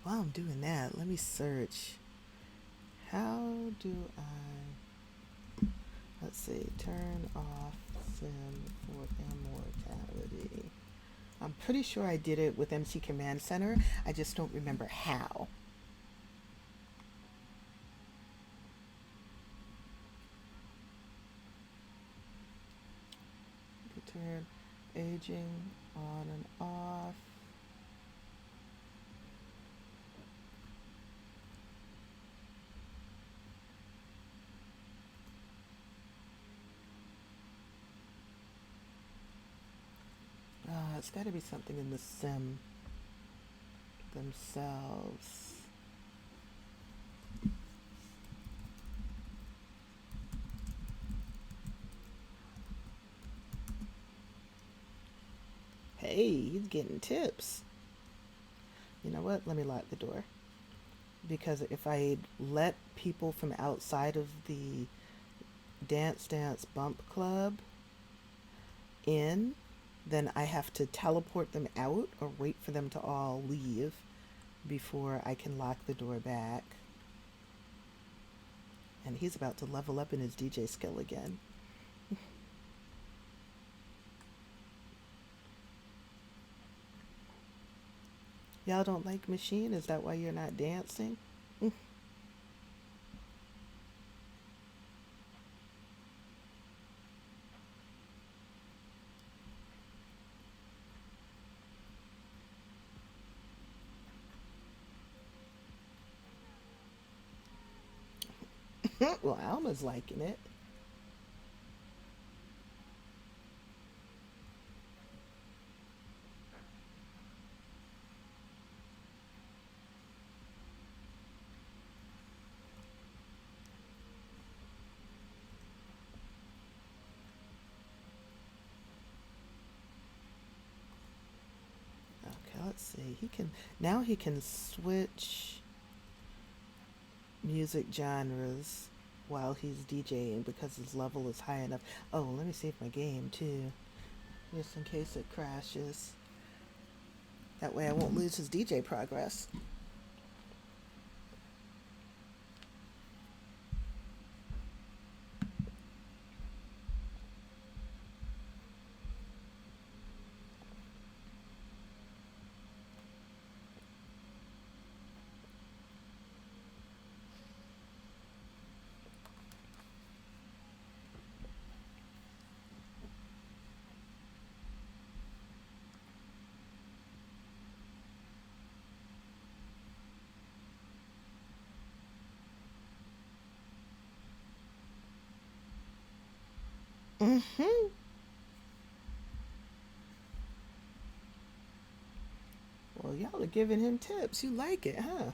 While I'm doing that, let me search. How do I, let's see, turn off sim for immortality? I'm pretty sure I did it with MC Command Center. I just don't remember how. Turn aging on and off. It's got to be something in the sim themselves. Hey, he's getting tips. You know what? Let me lock the door. Because if I let people from outside of the Dance Dance Bump Club in, then I have to teleport them out or wait for them to all leave before I can lock the door back. And he's about to level up in his DJ skill again. Y'all don't like Machine? Is that why you're not dancing? Well, Alma's liking it. Okay, let's see. He can switch music genres while he's DJing because his level is high enough. Oh, let me save my game too, just in case it crashes. That way I won't lose his DJ progress. Mm-hmm. Well, y'all are giving him tips. You like it, huh?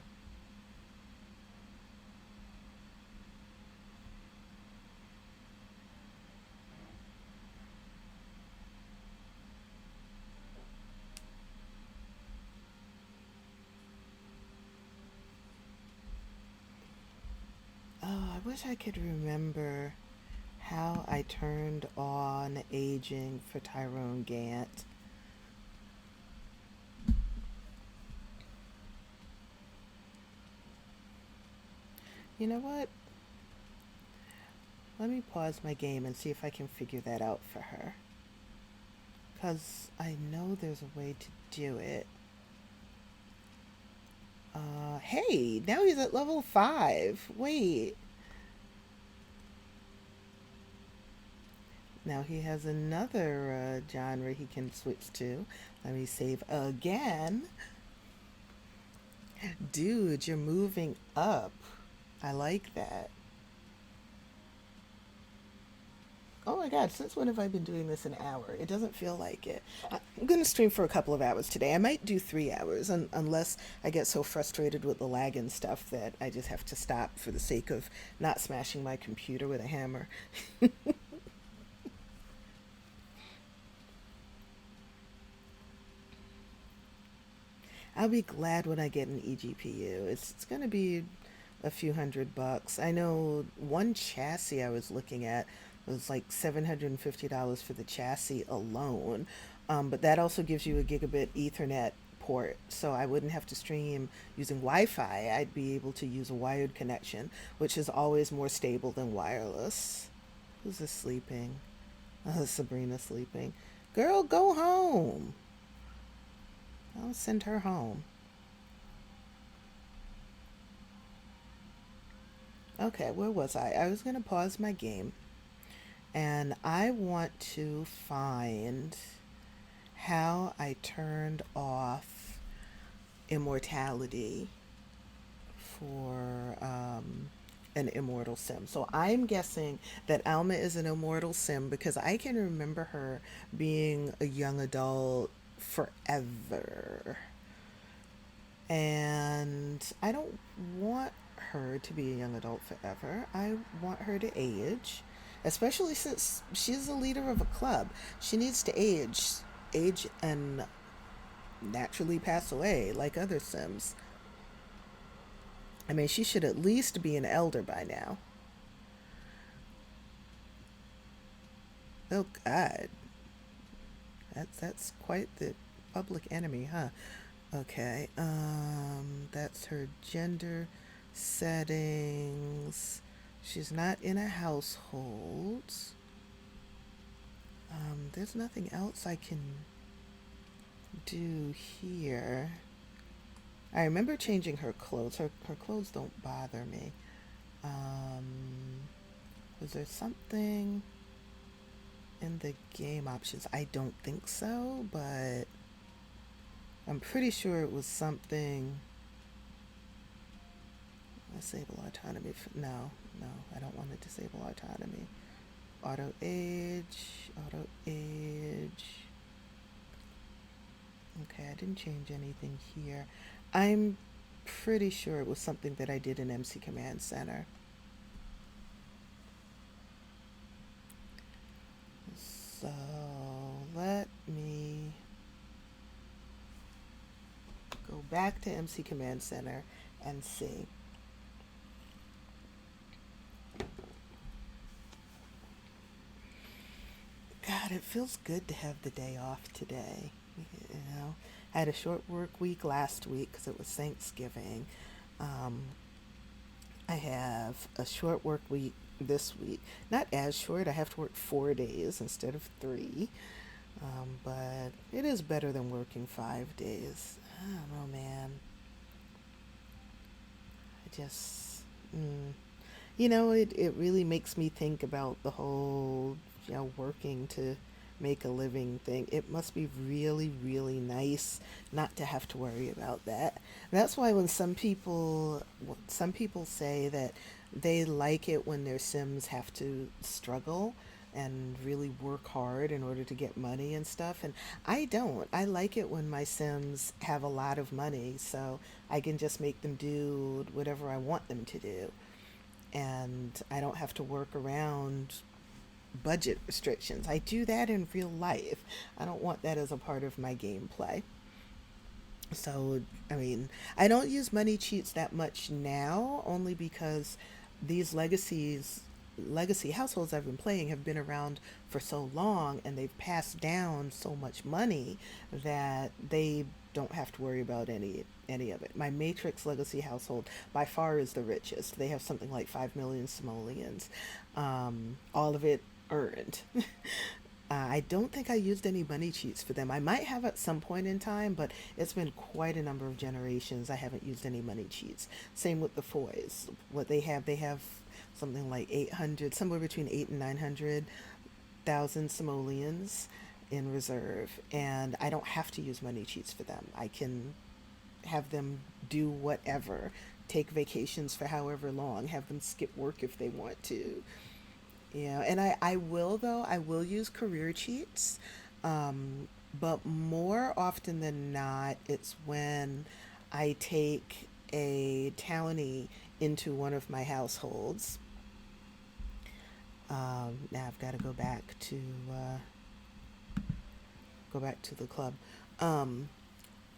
Oh, I wish I could remember how I turned on aging for Tyrone Gant. You know what? Let me pause my game and see if I can figure that out for her. Because I know there's a way to do it. Hey, now he's at level 5. Wait. Now he has another genre he can switch to. Let me save again. Dude, you're moving up. I like that. Oh my god, since when have I been doing this an hour? It doesn't feel like it. I'm going to stream for a couple of hours today. I might do 3 hours unless I get so frustrated with the lag and stuff that I just have to stop for the sake of not smashing my computer with a hammer. I'll be glad when I get an eGPU. It's going to be a few $100. I know one chassis I was looking at was like $750 for the chassis alone. But that also gives you a gigabit Ethernet port, so I wouldn't have to stream using Wi-Fi. I'd be able to use a wired connection, which is always more stable than wireless. Who's this sleeping? Sabrina sleeping. Girl, go home. I'll send her home. Okay, where was I? I was going to pause my game and I want to find how I turned off immortality for an immortal sim. So I'm guessing that Alma is an immortal sim because I can remember her being a young adult forever. And I don't want her to be a young adult forever. I want her to age, especially since she's the leader of a club. She needs to age and naturally pass away like other Sims. I mean, she should at least be an elder by now. Oh God, that's quite the public enemy, huh? Okay, that's her gender settings. She's not in a household. There's nothing else I can do here. I remember changing her clothes. Her clothes don't bother me. Was there something in the game options? I don't think so, but I'm pretty sure it was something. Disable autonomy. No, no, I don't want to disable autonomy. Auto age, auto age. Okay, I didn't change anything here. I'm pretty sure it was something that I did in MC Command Center. So let me go back to MC Command Center and see. God, it feels good to have the day off today. You know, I had a short work week last week because it was Thanksgiving. Um, I have a short work week this week. Not as short. I have to work 4 days instead of three. But it is better than working 5 days. I don't know, man. I just, it really makes me think about the whole, working to make a living thing. It must be really, really nice not to have to worry about that. That's why when some people say that they like it when their Sims have to struggle and really work hard in order to get money and stuff. And I don't. I like it when my Sims have a lot of money so I can just make them do whatever I want them to do. And I don't have to work around budget restrictions. I do that in real life. I don't want that as a part of my gameplay. So, I mean, I don't use money cheats that much now, only because these legacy households I've been playing have been around for so long and they've passed down so much money that they don't have to worry about any of it. My Matrix legacy household by far is the richest. They have something like 5 million simoleons. All of it earned. I don't think I used any money cheats for them. I might have at some point in time, but it's been quite a number of generations I haven't used any money cheats. Same with the Foys. What they have something like 800, somewhere between 8 and 900,000 simoleons in reserve, and I don't have to use money cheats for them. I can have them do whatever, take vacations for however long, have them skip work if they want to. Yeah, and I will use career cheats, but more often than not, it's when I take a townie into one of my households. Now I've got to go back to the club. Um,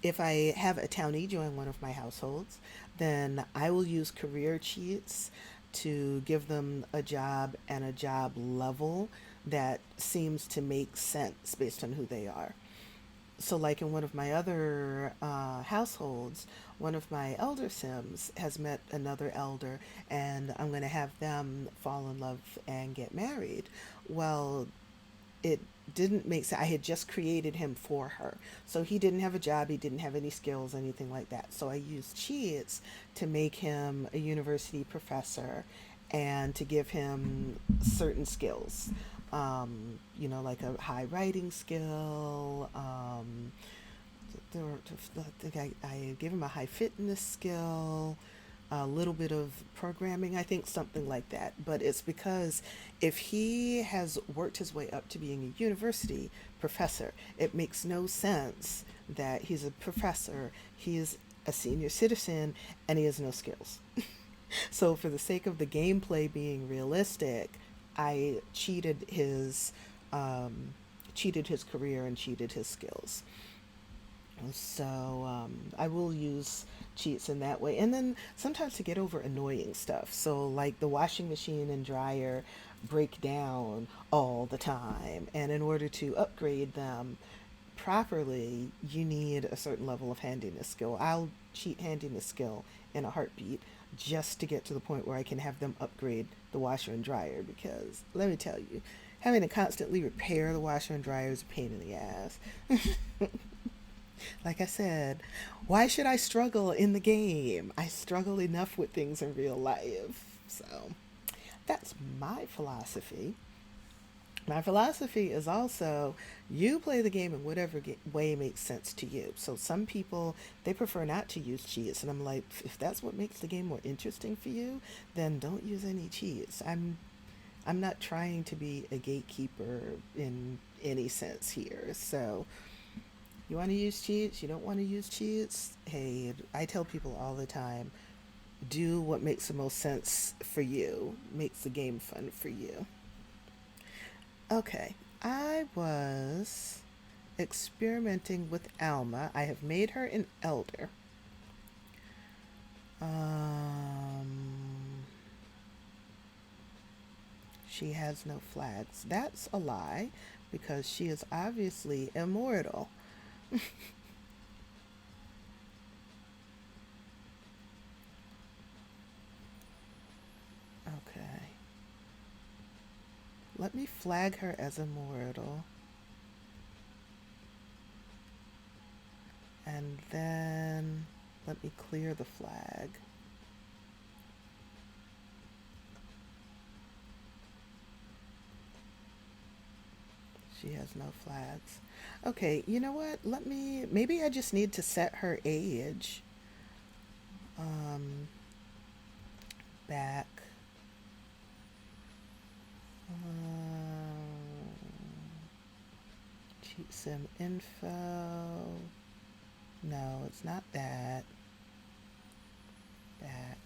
if I have a townie join one of my households, then I will use career cheats to give them a job and a job level that seems to make sense based on who they are. So, like in one of my other households, one of my elder Sims has met another elder, and I'm going to have them fall in love and get married. Well, it didn't make sense. I had just created him for her. So he didn't have a job, he didn't have any skills, anything like that. So I used cheats to make him a university professor and to give him certain skills. Like a high writing skill. I gave him a high fitness skill, a little bit of programming, I think, something like that. But it's because if he has worked his way up to being a university professor, it makes no sense that he's a professor, he is a senior citizen, and he has no skills. So, for the sake of the gameplay being realistic, I cheated his career and cheated his skills. So I will use cheats in that way. And then sometimes to get over annoying stuff. So, like the washing machine and dryer break down all the time. And in order to upgrade them properly, you need a certain level of handiness skill. I'll cheat handiness skill in a heartbeat. just to get to the point where I can have them upgrade the washer and dryer, because let me tell you, having to constantly repair the washer and dryer is a pain in the ass. Like I said, why should I struggle in the game? I struggle enough with things in real life. So that's my philosophy. My philosophy is also, you play the game in whatever way makes sense to you. So some people, they prefer not to use cheats, and I'm like, if that's what makes the game more interesting for you, then don't use any cheats. I'm not trying to be a gatekeeper in any sense here. So you want to use cheats, you don't want to use cheats. Hey, I tell people all the time, do what makes the most sense for you, makes the game fun for you. Okay, I was experimenting with Alma. I have made her an elder. Um, she has no flags. That's a lie, because she is obviously immortal. Okay, let me flag her as immortal, and then let me clear the flag. She has no flags. Okay, you know what? Maybe I just need to set her age. Um, back. Um, cheat sim info. No, it's not that. Back.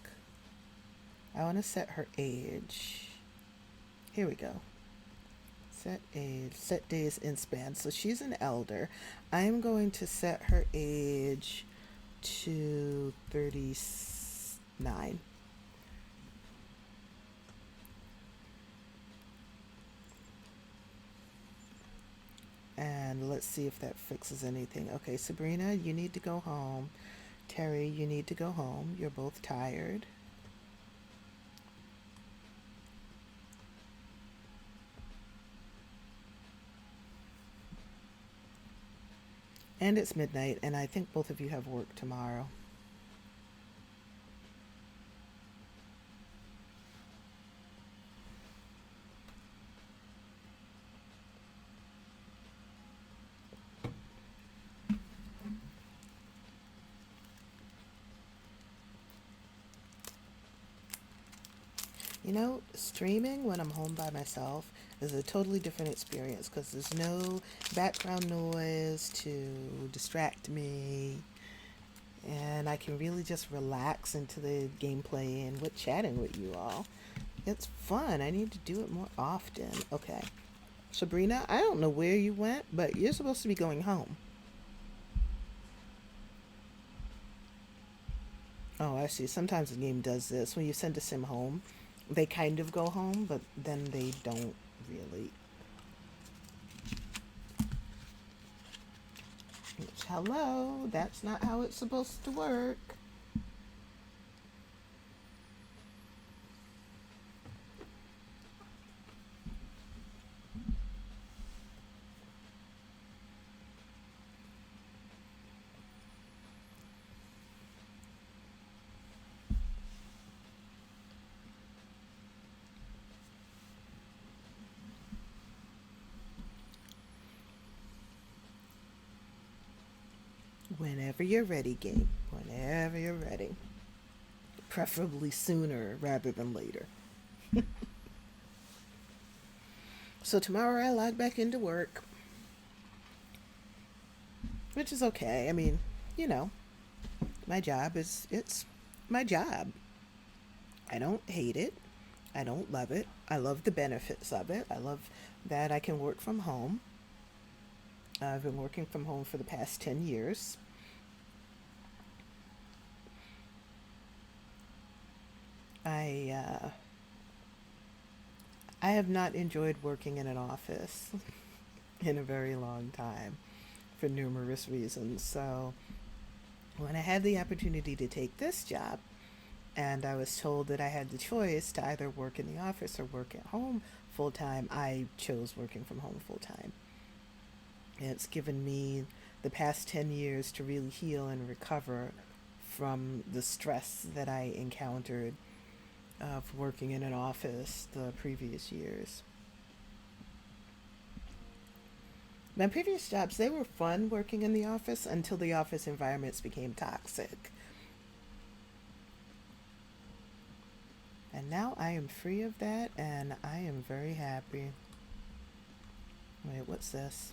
I want to set her age. Here we go. Set age, set days in span. So she's an elder. I'm going to set her age to 39. And let's see if that fixes anything. Okay, Sabrina, you need to go home. Terry, you need to go home. You're both tired. And it's midnight, and I think both of you have work tomorrow. You know, streaming when I'm home by myself is a totally different experience, because there's no background noise to distract me, and I can really just relax into the gameplay and with chatting with you all. It's fun. I need to do it more often. Okay. Sabrina, I don't know where you went, but you're supposed to be going home. Oh, I see. Sometimes the game does this. When you send a sim home, they kind of go home, but then they don't really. Which, hello, that's not how it's supposed to work. Whenever you're ready, game. Whenever you're ready. Preferably sooner rather than later. So tomorrow I log back into work, which is okay. I mean, you know, my job is, it's my job. I don't hate it. I don't love it. I love the benefits of it. I love that I can work from home. I've been working from home for the past 10 years. I I have not enjoyed working in an office in a very long time for numerous reasons. So when I had the opportunity to take this job, and I was told that I had the choice to either work in the office or work at home full time. I chose working from home full time. And it's given me the past 10 years to really heal and recover from the stress that I encountered of working in an office the previous years. My previous jobs, they were fun working in the office until the office environments became toxic. And now I am free of that and I am very happy. Wait, what's this?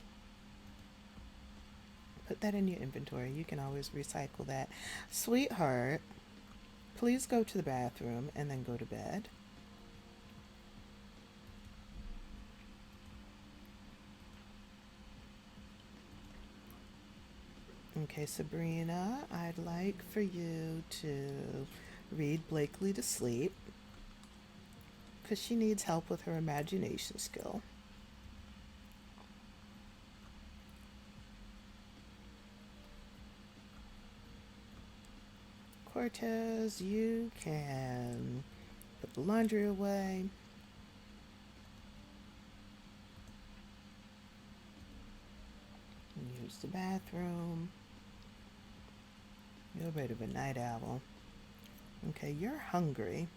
Put that in your inventory. You can always recycle that. Sweetheart, please go to the bathroom and then go to bed. Okay, Sabrina, I'd like for you to read Blakely to sleep because she needs help with her imagination skill. Cortez, you can put the laundry away. Use the bathroom. You're a bit of a night owl. Okay, you're hungry.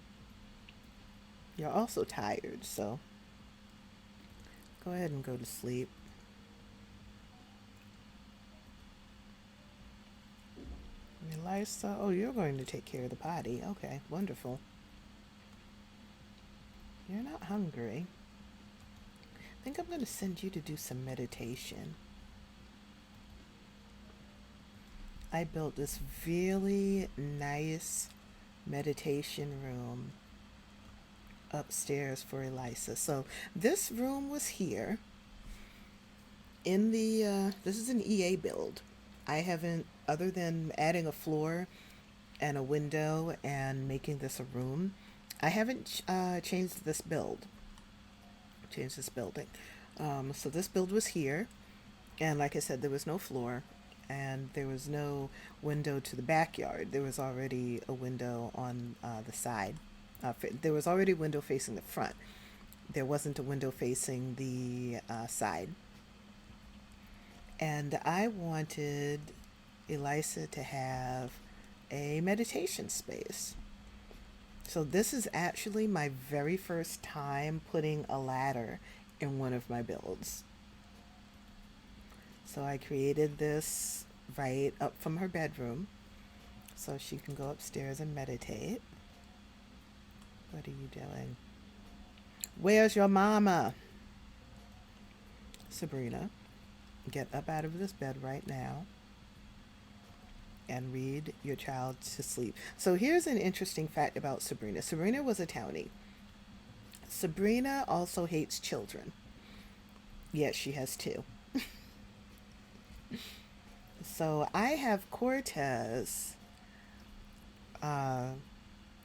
You're also tired, so go ahead and go to sleep. Elisa, oh, you're going to take care of the potty. Okay, wonderful. You're not hungry. I think I'm going to send you to do some meditation. I built this really nice meditation room upstairs for Elisa. So this room was here in the, this is an EA build. I haven't, other than adding a floor and a window and making this a room, I haven't changed this build, changed this building. So this build was here, and like I said, there was no floor, and there was no window to the backyard. There was already a window on the side. There was already a window facing the front. There wasn't a window facing the side. And I wanted Elisa to have a meditation space. So this is actually my very first time putting a ladder in one of my builds. So I created this right up from her bedroom so she can go upstairs and meditate. What are you doing? Where's your mama? Sabrina, get up out of this bed right now and read your child to sleep. So here's an interesting fact about Sabrina. Sabrina was a townie. Sabrina also hates children. Yes, she has two. So I have Cortez uh,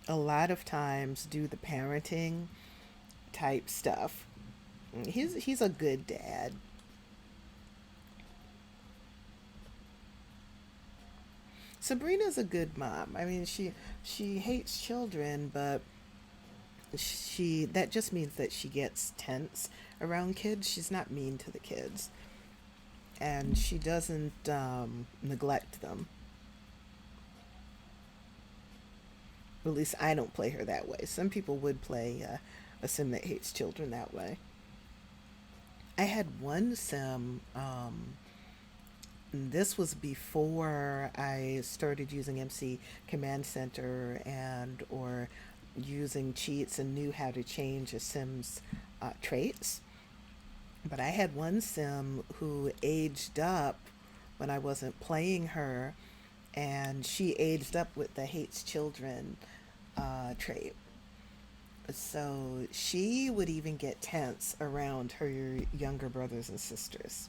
a lot of times do the parenting type stuff. He's a good dad. Sabrina's a good mom. I mean, she hates children, but she that just means that she gets tense around kids. She's not mean to the kids, and she doesn't neglect them. At least I don't play her that way. Some people would play a sim that hates children that way. I had one sim. This was before I started using MC Command Center and or using cheats and knew how to change a sim's traits. But I had one sim who aged up when I wasn't playing her, and she aged up with the hates children trait. So she would even get tense around her younger brothers and sisters.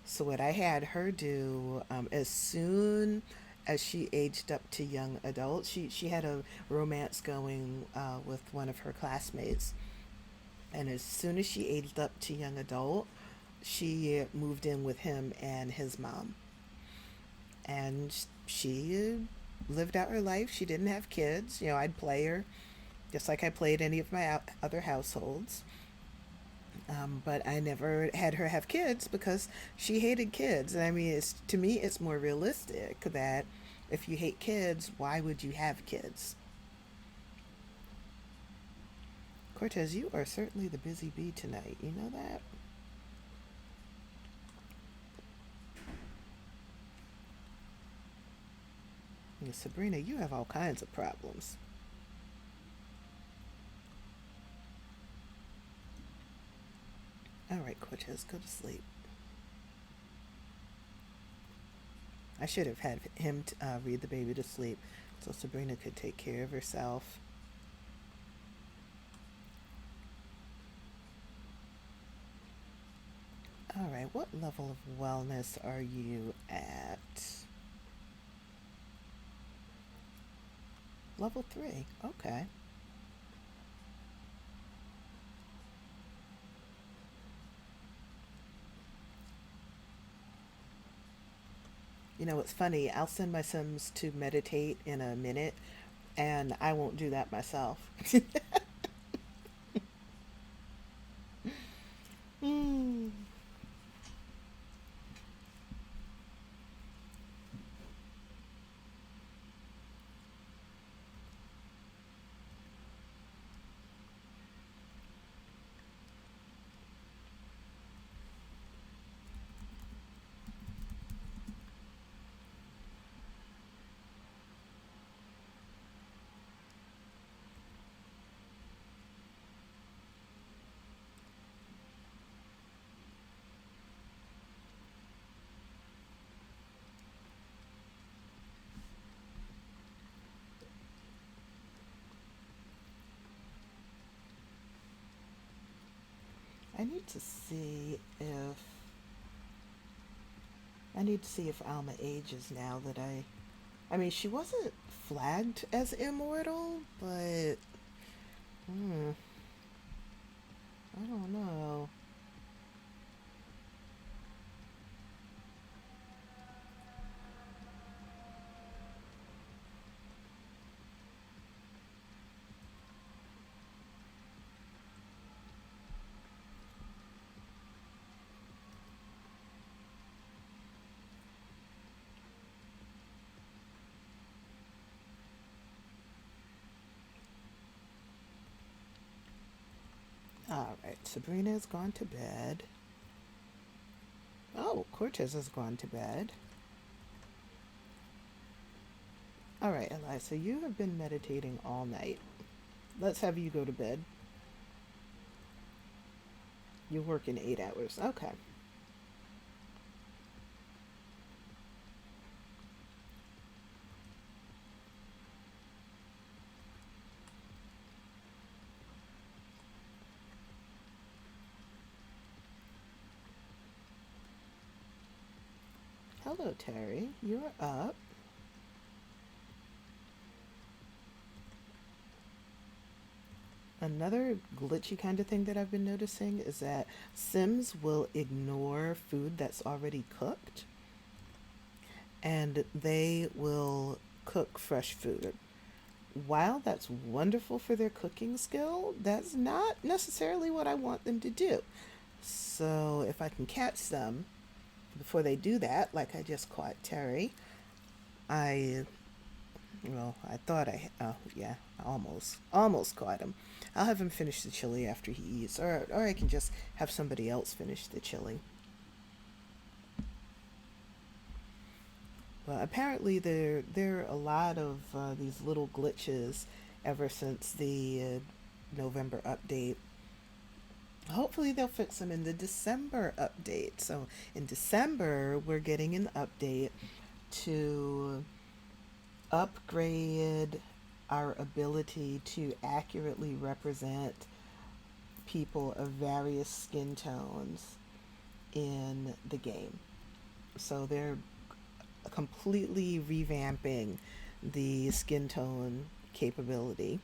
So what I had her do, as soon as she aged up to young adult, she had a romance going with one of her classmates, and as soon as she aged up to young adult, she moved in with him and his mom, and she lived out her life. She didn't have kids. You know, I'd play her just like I played any of my other households. But I never had her have kids because she hated kids. And I mean, to me, it's more realistic that if you hate kids, why would you have kids? Cortez, you are certainly the busy bee tonight. You know that? Yeah, Sabrina, you have all kinds of problems. All right, Cortez, go to sleep. I should have had him read the baby to sleep so Sabrina could take care of herself. All right, what level of wellness are you at? Level 3. Okay. You know, it's funny. I'll send my Sims to meditate in a minute, and I won't do that myself. Mm. I need to see if Alma ages now that I mean, she wasn't flagged as immortal, but hmm, I don't know. All right, Sabrina has gone to bed. Oh, Cortez has gone to bed. All right, Eliza, you have been meditating all night. Let's have you go to bed. You're working 8 hours. Okay. Hello, Terry. You're up. Another glitchy kind of thing that I've been noticing is that Sims will ignore food that's already cooked and they will cook fresh food. While that's wonderful for their cooking skill, that's not necessarily what I want them to do. So if I can catch them before they do that, like I just caught Terry, I well, I thought yeah, almost caught him. I'll have him finish the chili after he eats, or I can just have somebody else finish the chili. Well, apparently there are a lot of these little glitches ever since the November update. Hopefully they'll fix them in the December update. So in December we're getting an update to upgrade our ability to accurately represent people of various skin tones in the game. So they're completely revamping the skin tone capability.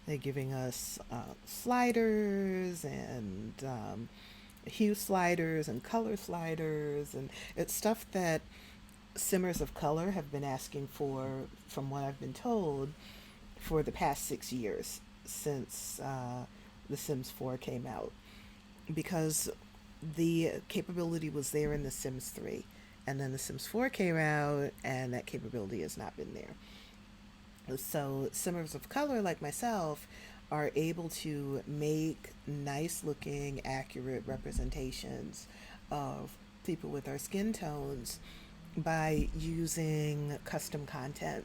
They're giving us sliders and hue sliders and color sliders, and it's stuff that Simmers of Color have been asking for, from what I've been told, for the past 6 years since The Sims 4 came out, because the capability was there in The Sims 3. And then The Sims 4 came out, and that capability has not been there. So, Simmers of Color, like myself, are able to make nice looking, accurate representations of people with our skin tones by using custom content.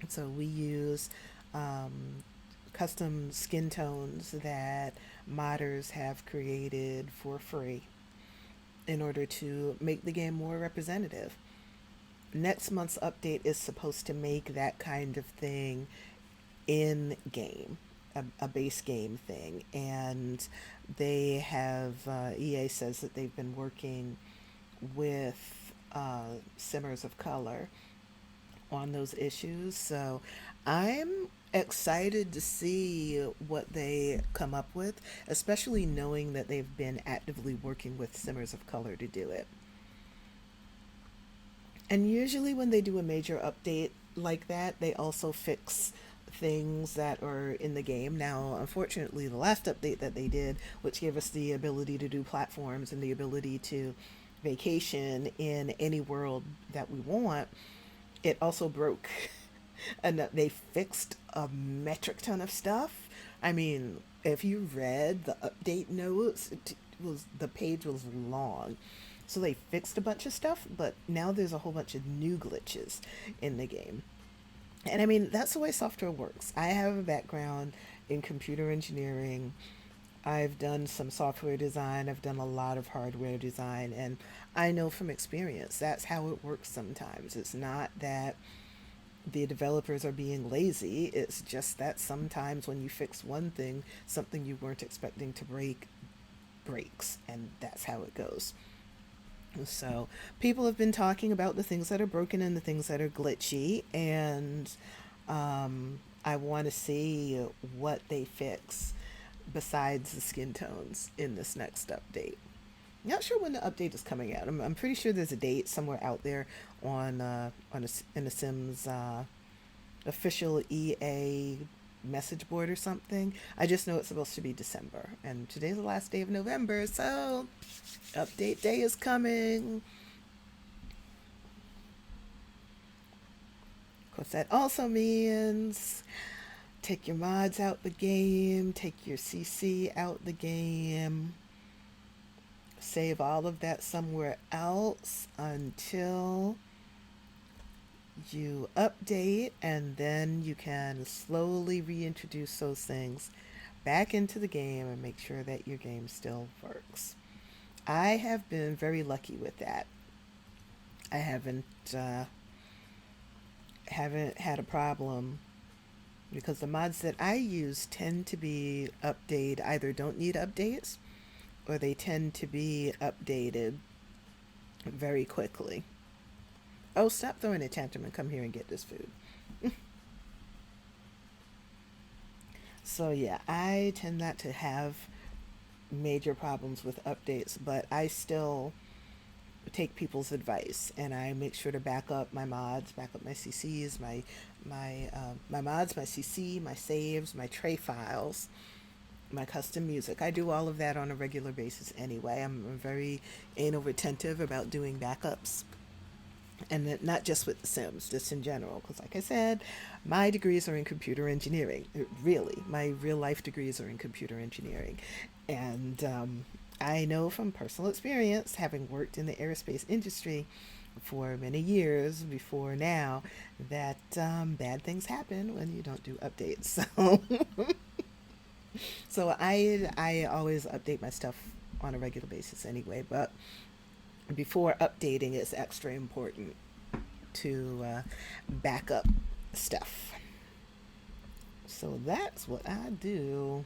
So we use um, custom skin tones that modders have created for free in order to make the game more representative. Next month's update is supposed to make that kind of thing in game, a base game thing. And they have, EA says that they've been working with Simmers of Color on those issues. So I'm excited to see what they come up with, especially knowing that they've been actively working with Simmers of Color to do it. And usually, when they do a major update like that, they also fix things that are in the game. Now, unfortunately, the last update that they did, which gave us the ability to do platforms and the ability to vacation in any world that we want, it also broke. And they fixed a metric ton of stuff. I mean, if you read the update notes, it was, the page was long. So they fixed a bunch of stuff, but now there's a whole bunch of new glitches in the game. And I mean, that's the way software works. I have a background in computer engineering. I've done some software design, I've done a lot of hardware design, and I know from experience that's how it works sometimes. It's not that the developers are being lazy, it's just that sometimes when you fix one thing, something you weren't expecting to break breaks, and that's how it goes. So, people have been talking about the things that are broken and the things that are glitchy, and I want to see what they fix besides the skin tones in this next update. Not sure when the update is coming out. I'm pretty sure there's a date somewhere out there in the Sims official EA message board or something. I just know it's supposed to be December, and today's the last day of November, so update day is coming. Of course, that also means take your mods out the game, take your CC out the game, save all of that somewhere else until you update, and then you can slowly reintroduce those things back into the game and make sure that your game still works. I have been very lucky with that. I haven't had a problem because the mods that I use tend to be updated, either don't need updates or they tend to be updated very quickly. Oh, stop throwing a tantrum and come here and get this food. So, yeah, I tend not to have major problems with updates, but I still take people's advice and I make sure to back up my mods, back up my CCs, my mods, my CC, my saves, my tray files, my custom music. I do all of that on a regular basis anyway. I'm very anal retentive about doing backups, and not just with The Sims, just in general. Because, like I said, my degrees are in computer engineering. Really, my real life degrees are in computer engineering, and I know from personal experience, having worked in the aerospace industry for many years before now, that bad things happen when you don't do updates. So, so I always update my stuff on a regular basis anyway. But before updating, it's extra important to back up stuff. So that's what I do.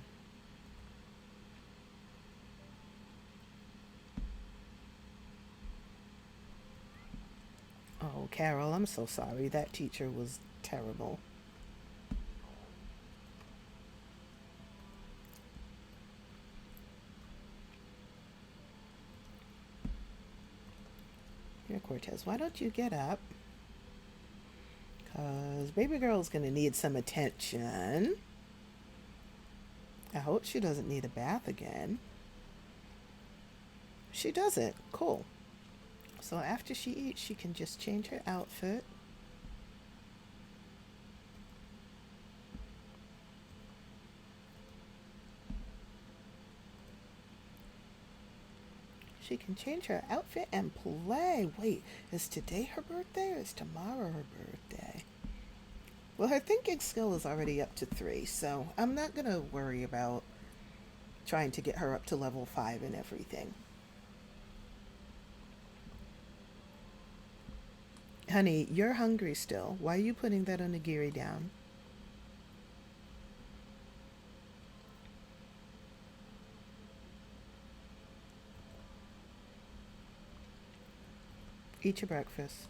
Oh, Carol, I'm so sorry. That teacher was terrible. You're Cortez, why don't you get up? Because baby girl's going to need some attention. I hope she doesn't need a bath again. She doesn't. Cool. So after she eats, she can just change her outfit. She can change her outfit and play. Wait, is today her birthday or is tomorrow her birthday? Well, her thinking skill is already up to 3, so I'm not going to worry about trying to get her up to level 5 and everything. Honey, you're hungry still. Why are you putting that onigiri down? Eat your breakfast.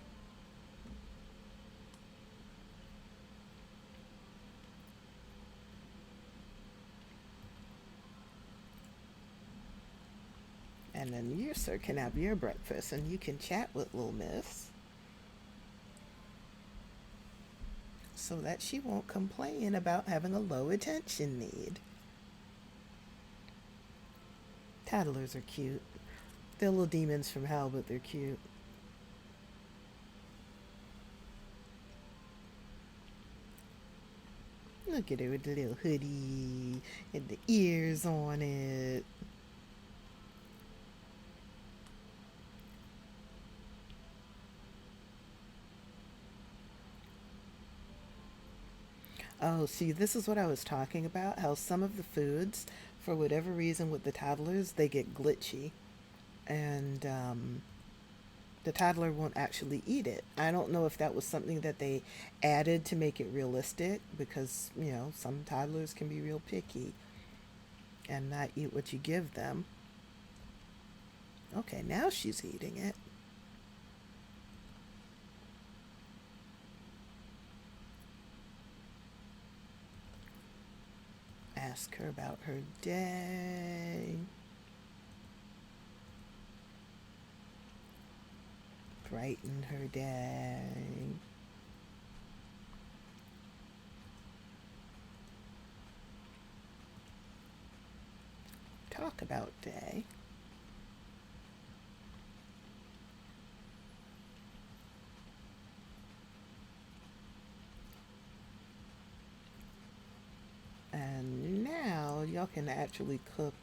And then you, sir, can have your breakfast and you can chat with little miss so that she won't complain about having a low attention need. Toddlers are cute. They're little demons from hell, but they're cute. Look at her with the little hoodie and the ears on it. Oh, see, this is what I was talking about. How some of the foods, for whatever reason with the toddlers, they get glitchy. And the toddler won't actually eat it. I don't know if that was something that they added to make it realistic because, some toddlers can be real picky and not eat what you give them. Okay, now she's eating it. Ask her about her day. Brighten her day. Talk about day. And now y'all can actually cook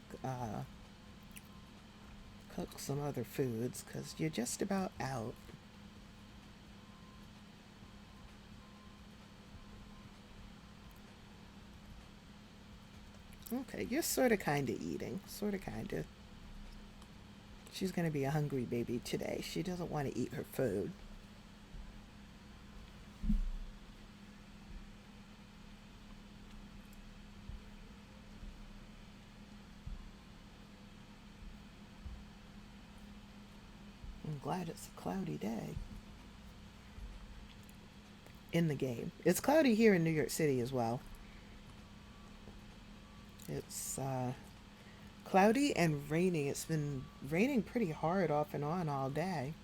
some other foods because you're just about out. Okay, you're sort of kind of eating. Sort of kind of. She's going to be a hungry baby today. She doesn't want to eat her food. I'm glad it's a cloudy day. In the game. It's cloudy here in New York City as well. It's cloudy and raining. It's been raining pretty hard off and on all day.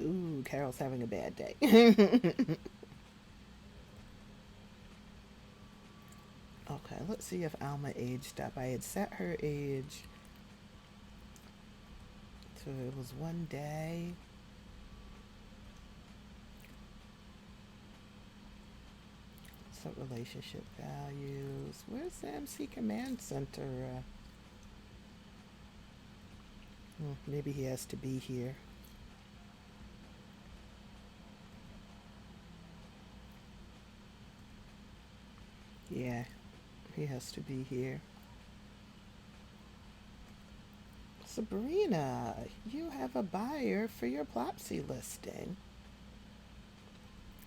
Ooh, Carol's having a bad day. Okay, let's see if Alma aged up. I had set her age to it was 1 day. Set relationship values. Where's the MC Command Center? Maybe he has to be here. Yeah, he has to be here. Sabrina, you have a buyer for your Plopsy listing.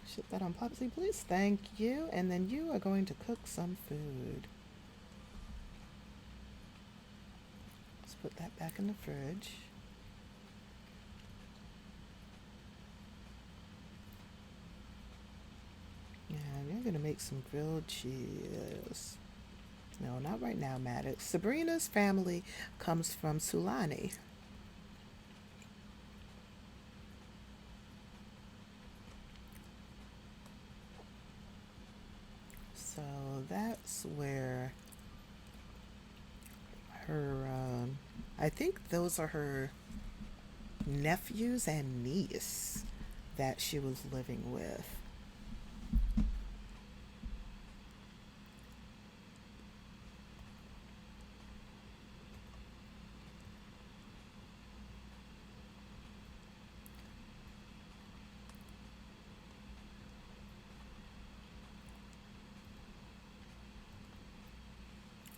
Ship that on Plopsy, please. Thank you. And then you are going to cook some food. Let's put that back in the fridge. And you're going to make some grilled cheese. No, not right now, Maddox. Sabrina's family comes from Sulani. So that's where her, I think those are her nephews and niece that she was living with.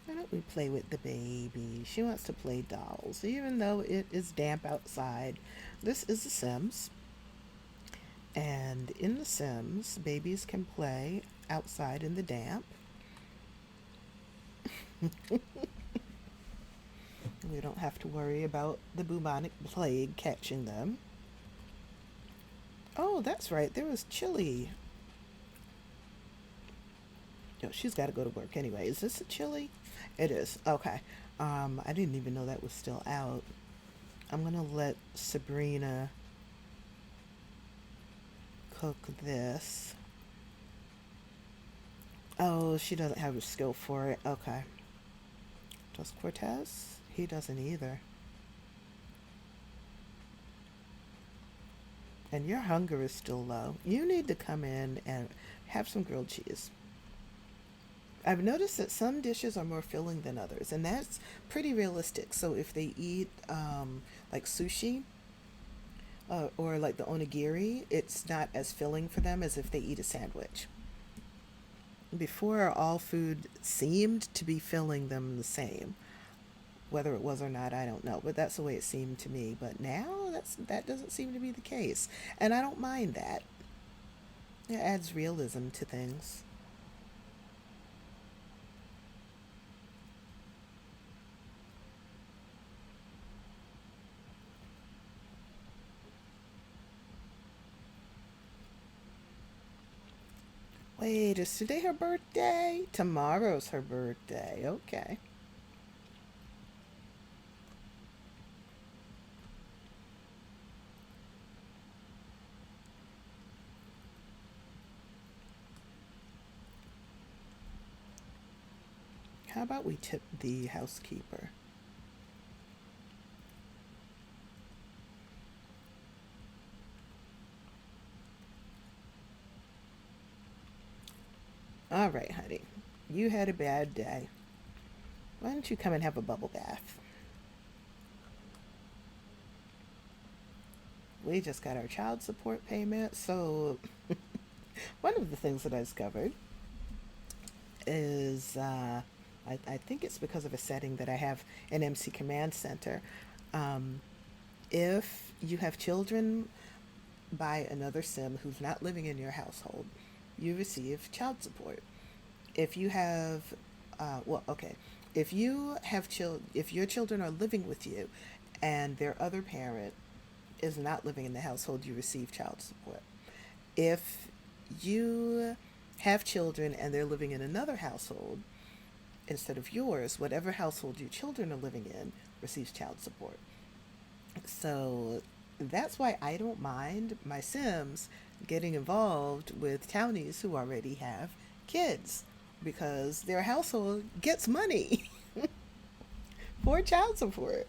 Why don't we play with the baby? She wants to play dolls, even though it is damp outside. This is The Sims, and in The Sims, babies can play outside in the damp. We don't have to worry about the bubonic plague catching them. Oh, that's right, there was chili. No, she's got to go to work anyway. Is this a chili? It is. Okay. I didn't even know that was still out. I'm gonna let Sabrina cook this. Oh, she doesn't have a skill for it. Okay. Does Cortez? He doesn't either. And your hunger is still low. You need to come in and have some grilled cheese. I've noticed that some dishes are more filling than others, and that's pretty realistic. So if they eat like sushi or like the onigiri, it's not as filling for them as if they eat a sandwich. Before, all food seemed to be filling them the same. Whether it was or not, I don't know, but that's the way it seemed to me. But now that doesn't seem to be the case, and I don't mind that. It adds realism to things. Wait, is today her birthday? Tomorrow's her birthday. Okay. How about we tip the housekeeper? All right, honey. You had a bad day. Why don't you come and have a bubble bath? We just got our child support payment. So, one of the things that I discovered is I think it's because of a setting that I have in MC Command Center. Um, if you have children by another sim who's not living in your household, you receive child support. If you have, well, okay, if you have if your children are living with you, and their other parent is not living in the household, you receive child support. If you have children and they're living in another household instead of yours, whatever household your children are living in receives child support. So that's why I don't mind my Sims getting involved with townies who already have kids because their household gets money for child support.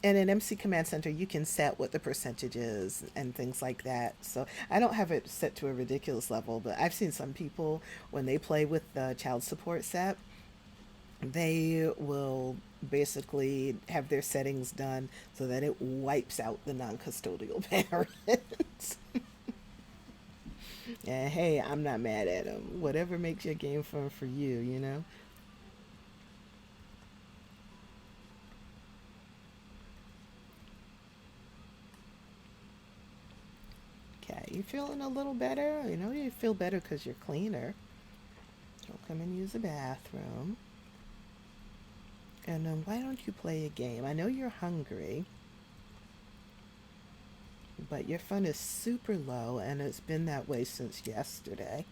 And in MC Command Center, you can set what the percentage is and things like that. So I don't have it set to a ridiculous level, but I've seen some people, when they play with the child support set, they will basically have their settings done so that it wipes out the non custodial parents. And hey, I'm not mad at them. Whatever makes your game fun for you, you know? Okay, you feeling a little better? You know, you feel better because you're cleaner. You'll come and use the bathroom. And why don't you play a game? I know you're hungry, but your fun is super low, and it's been that way since yesterday.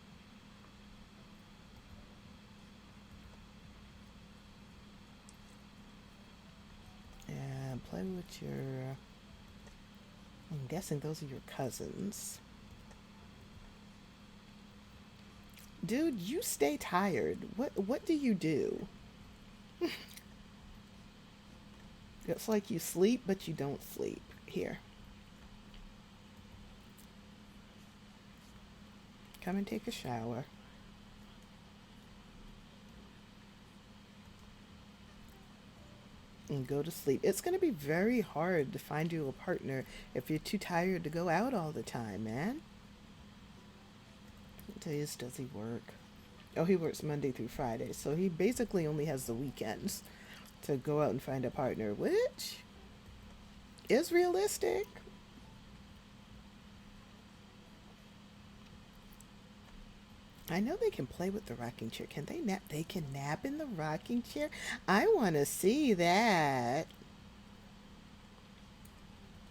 What's your... I'm guessing those are your cousins. Dude, you stay tired. What do you do? It's like you sleep, but you don't sleep. Here, come and take a shower and go to sleep. It's going to be very hard to find you a partner if you're too tired to go out all the time, man. What days does he work? Oh, he works Monday through Friday, so he basically only has the weekends to go out and find a partner, which is realistic. I know they can play with the rocking chair. Can they nap? They can nap in the rocking chair? I want to see that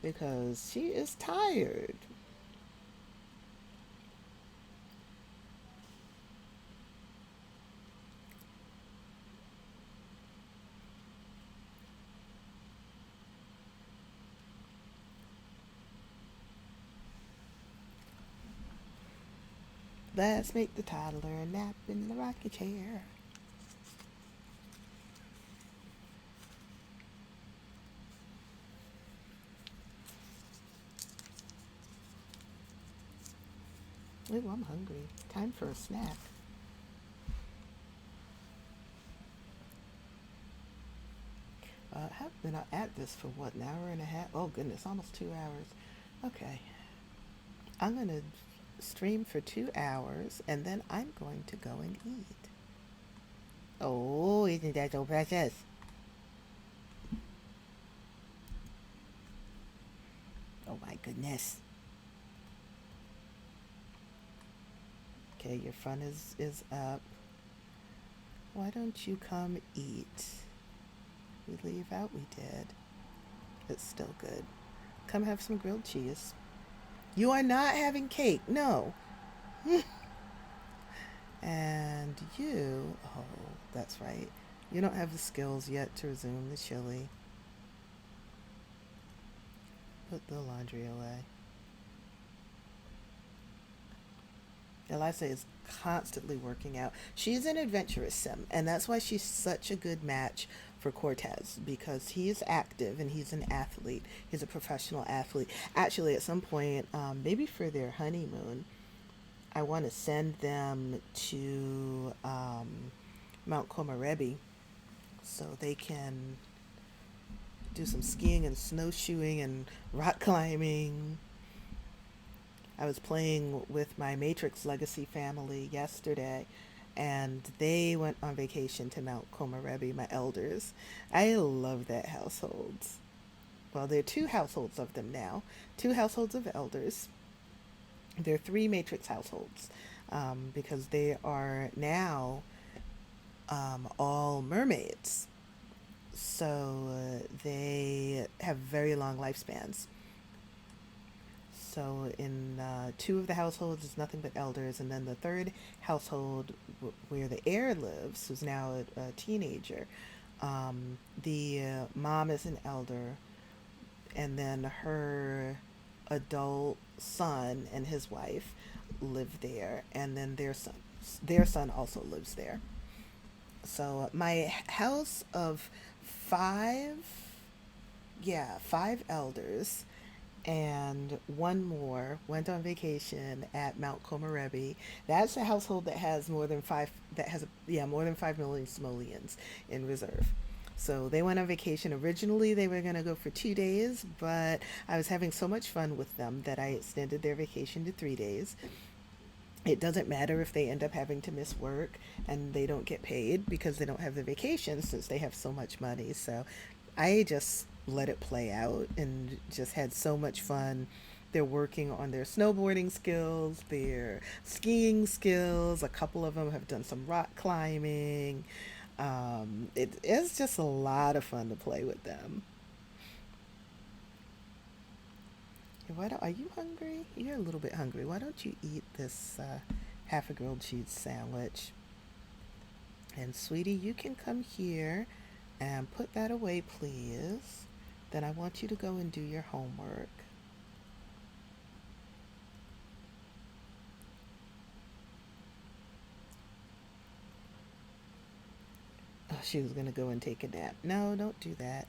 because she is tired. Let's make the toddler nap in the rocking chair. Ooh, I'm hungry. Time for a snack. I've been at this for what, an hour and a half? Oh goodness, almost 2 hours. Okay. I'm going to stream for 2 hours and then I'm going to go and eat. Oh, isn't that so precious? Oh my goodness. Okay, your fun is up. Why don't you come eat? We leave out, we did. It's still good. Come have some grilled cheese. You are not having cake, no. And you, oh, that's right. You don't have the skills yet to resume the chili. Put the laundry away. Eliza is constantly working out. She's an adventurous sim, and that's why she's such a good match for Cortez because he's active and he's an athlete. He's a professional athlete. Actually, at some point, maybe for their honeymoon, I want to send them to Mount Komarebi so they can do some skiing and snowshoeing and rock climbing. I was playing with my Matrix Legacy family yesterday, and they went on vacation to Mount Komarebi, my elders. I love that household. Well, there are two households of them now, two households of elders. There are three Matrix households because they are now all mermaids. So they have very long lifespans. So in two of the households, it's nothing but elders, and then the third household, where the heir lives, who's now a teenager, the mom is an elder, and then her adult son and his wife live there, and then their son also lives there. So my house of five, yeah, five elders and one more went on vacation at Mount Komarebi. That's a household that has more than five, that has, yeah, more than 5 million simoleons in reserve. So they went on vacation. Originally, they were going to go for 2 days, but I was having so much fun with them that I extended their vacation to 3 days. It doesn't matter if they end up having to miss work and they don't get paid because they don't have the vacation since they have so much money. So I just let it play out and just had so much fun. They're working on their snowboarding skills, their skiing skills. A couple of them have done some rock climbing. It's just a lot of fun to play with them. Are you hungry? You're a little bit hungry. Why don't you eat this half a grilled cheese sandwich? And sweetie, you can come here and put that away, please. Then I want you to go and do your homework. Oh, she was going to go and take a nap. No, don't do that.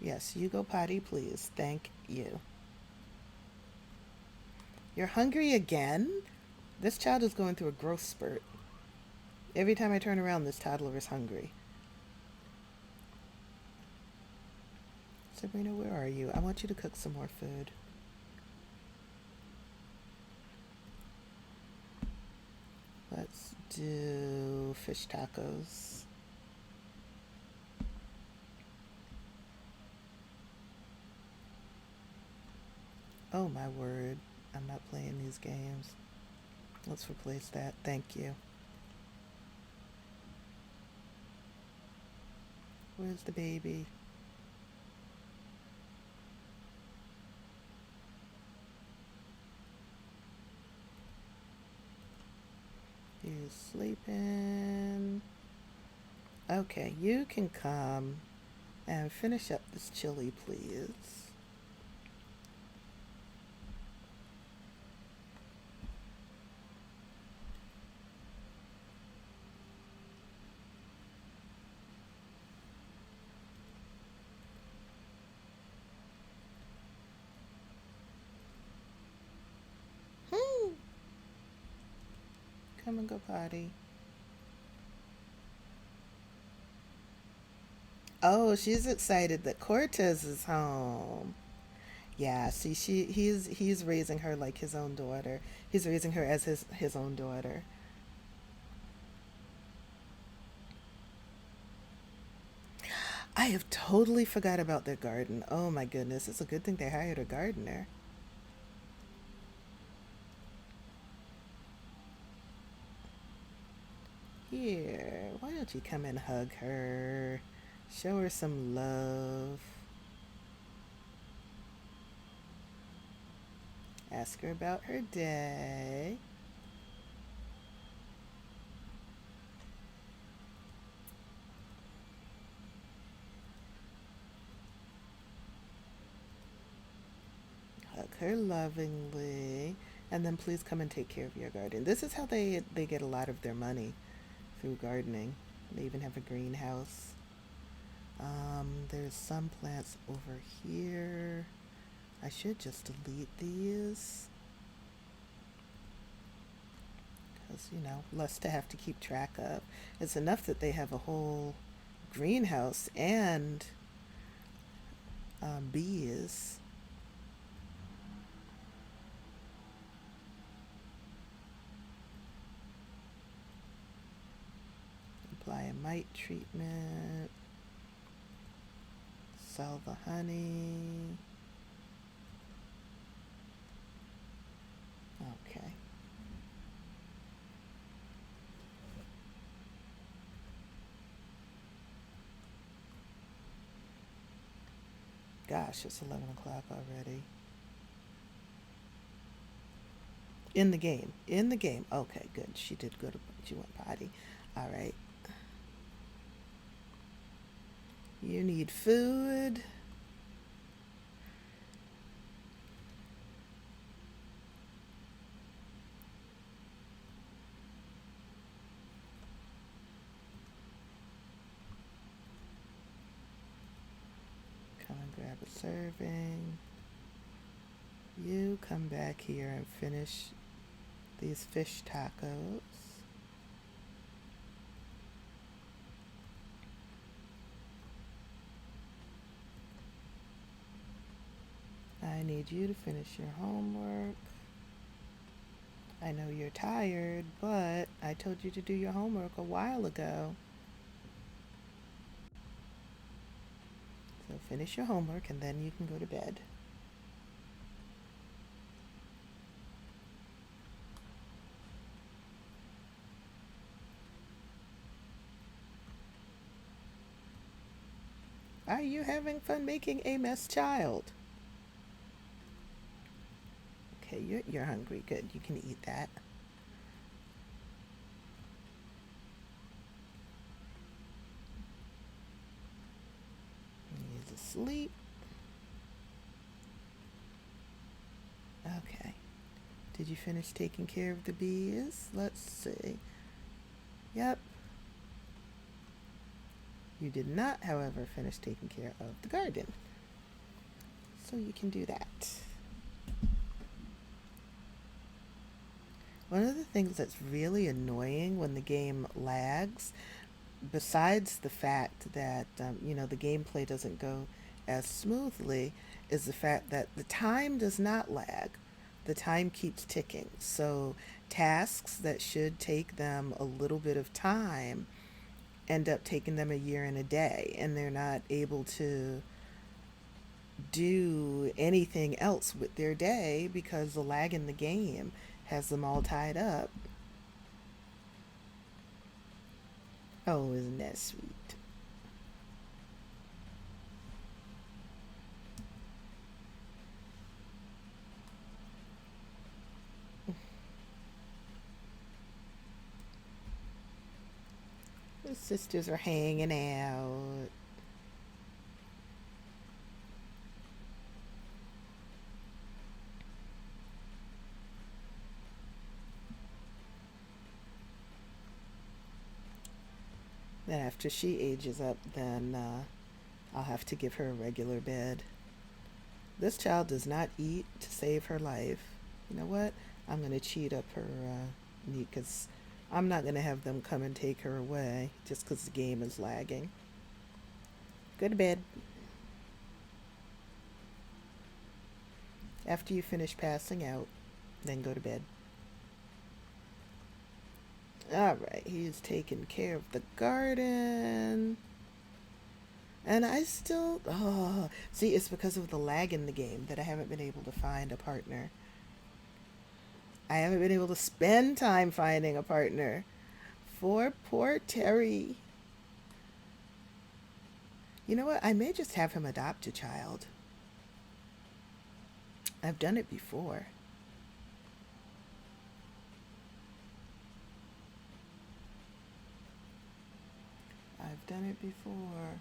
Yes, you go potty, please. Thank you. You're hungry again? This child is going through a growth spurt. Every time I turn around, this toddler is hungry. Sabrina, where are you? I want you to cook some more food. Let's do fish tacos. Oh my word. I'm not playing these games. Let's replace that. Thank you. Where's the baby? He's sleeping. Okay, you can come and finish up this chili, please. Hmm. Come and go potty. Oh, she's excited that Cortez is home. Yeah, see, he's raising her like his own daughter. He's raising her as his own daughter. I have totally forgot about their garden. Oh my goodness, it's a good thing they hired a gardener. Here, why don't you come and hug her? Show her some love. Ask her about her day. Hug her lovingly. And then please come and take care of your garden. This is how they get a lot of their money, through gardening. They even have a greenhouse. There's some plants over here. I should just delete these. Because, less to have to keep track of. It's enough that they have a whole greenhouse and bees. Apply a mite treatment. Sell the honey. Okay. Gosh, it's 11 o'clock already. In the game. In the game. Okay, good. She went potty. All right. You need food. Come and grab a serving. You come back here and finish these fish tacos. I need you to finish your homework. I know you're tired, but I told you to do your homework a while ago. So finish your homework and then you can go to bed. Are you having fun making a mess, child? Okay, you're hungry. Good, you can eat that. sleep. Okay. Did you finish taking care of the bees? Let's see. Yep. You did not, however, finish taking care of the garden. So you can do that. One of the things that's really annoying when the game lags, besides the fact that, the gameplay doesn't go as smoothly, is the fact that the time does not lag. The time keeps ticking. So tasks that should take them a little bit of time end up taking them a year and a day, and they're not able to do anything else with their day because the lag in the game has them all tied up. Oh, isn't that sweet? The sisters are hanging out. Then after she ages up, then I'll have to give her a regular bed. This child does not eat to save her life. You know what? I'm going to cheat up her need because I'm not going to have them come and take her away just because the game is lagging. Go to bed. After you finish passing out, then go to bed. All right, he's taking care of the garden. And I still, see, it's because of the lag in the game that I haven't been able to find a partner. I haven't been able to spend time finding a partner for poor Terry. You know what? I may just have him adopt a child. I've done it before. I've done it before.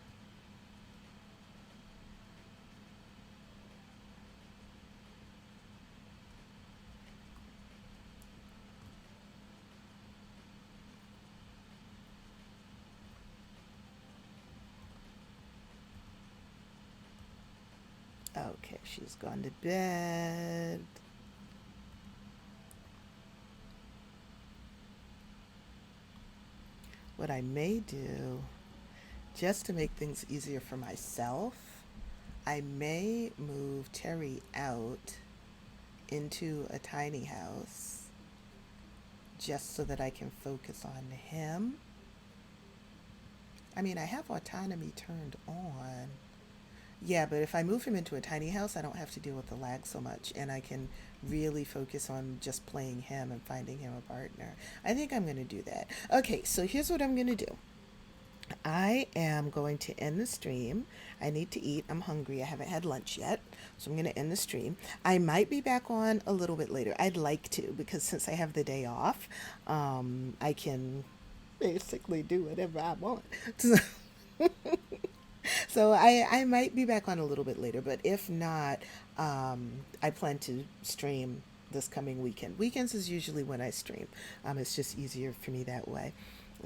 Okay, she's gone to bed. What I may do, just to make things easier for myself, I may move Terry out into a tiny house just so that I can focus on him. I mean, I have autonomy turned on. Yeah, but if I move him into a tiny house, I don't have to deal with the lag so much, and I can really focus on just playing him and finding him a partner. I think I'm going to do that. Okay, so here's what I'm going to do. I am going to end the stream. I need to eat. I'm hungry. I haven't had lunch yet. So I'm going to end the stream. I might be back on a little bit later. I'd like to because since I have the day off, I can basically do whatever I want. So I might be back on a little bit later, but if not, I plan to stream this coming weekend. Weekends is usually when I stream. It's just easier for me that way.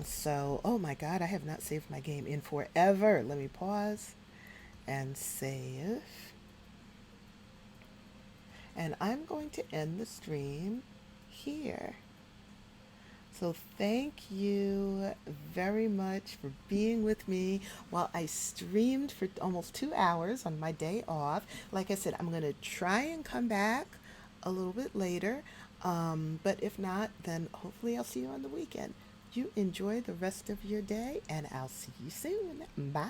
So, oh my God, I have not saved my game in forever. Let me pause and save. And I'm going to end the stream here. So thank you very much for being with me while I streamed for almost 2 hours on my day off. Like I said, I'm going to try and come back a little bit later. But if not, then hopefully I'll see you on the weekend. You enjoy the rest of your day, and I'll see you soon. Bye.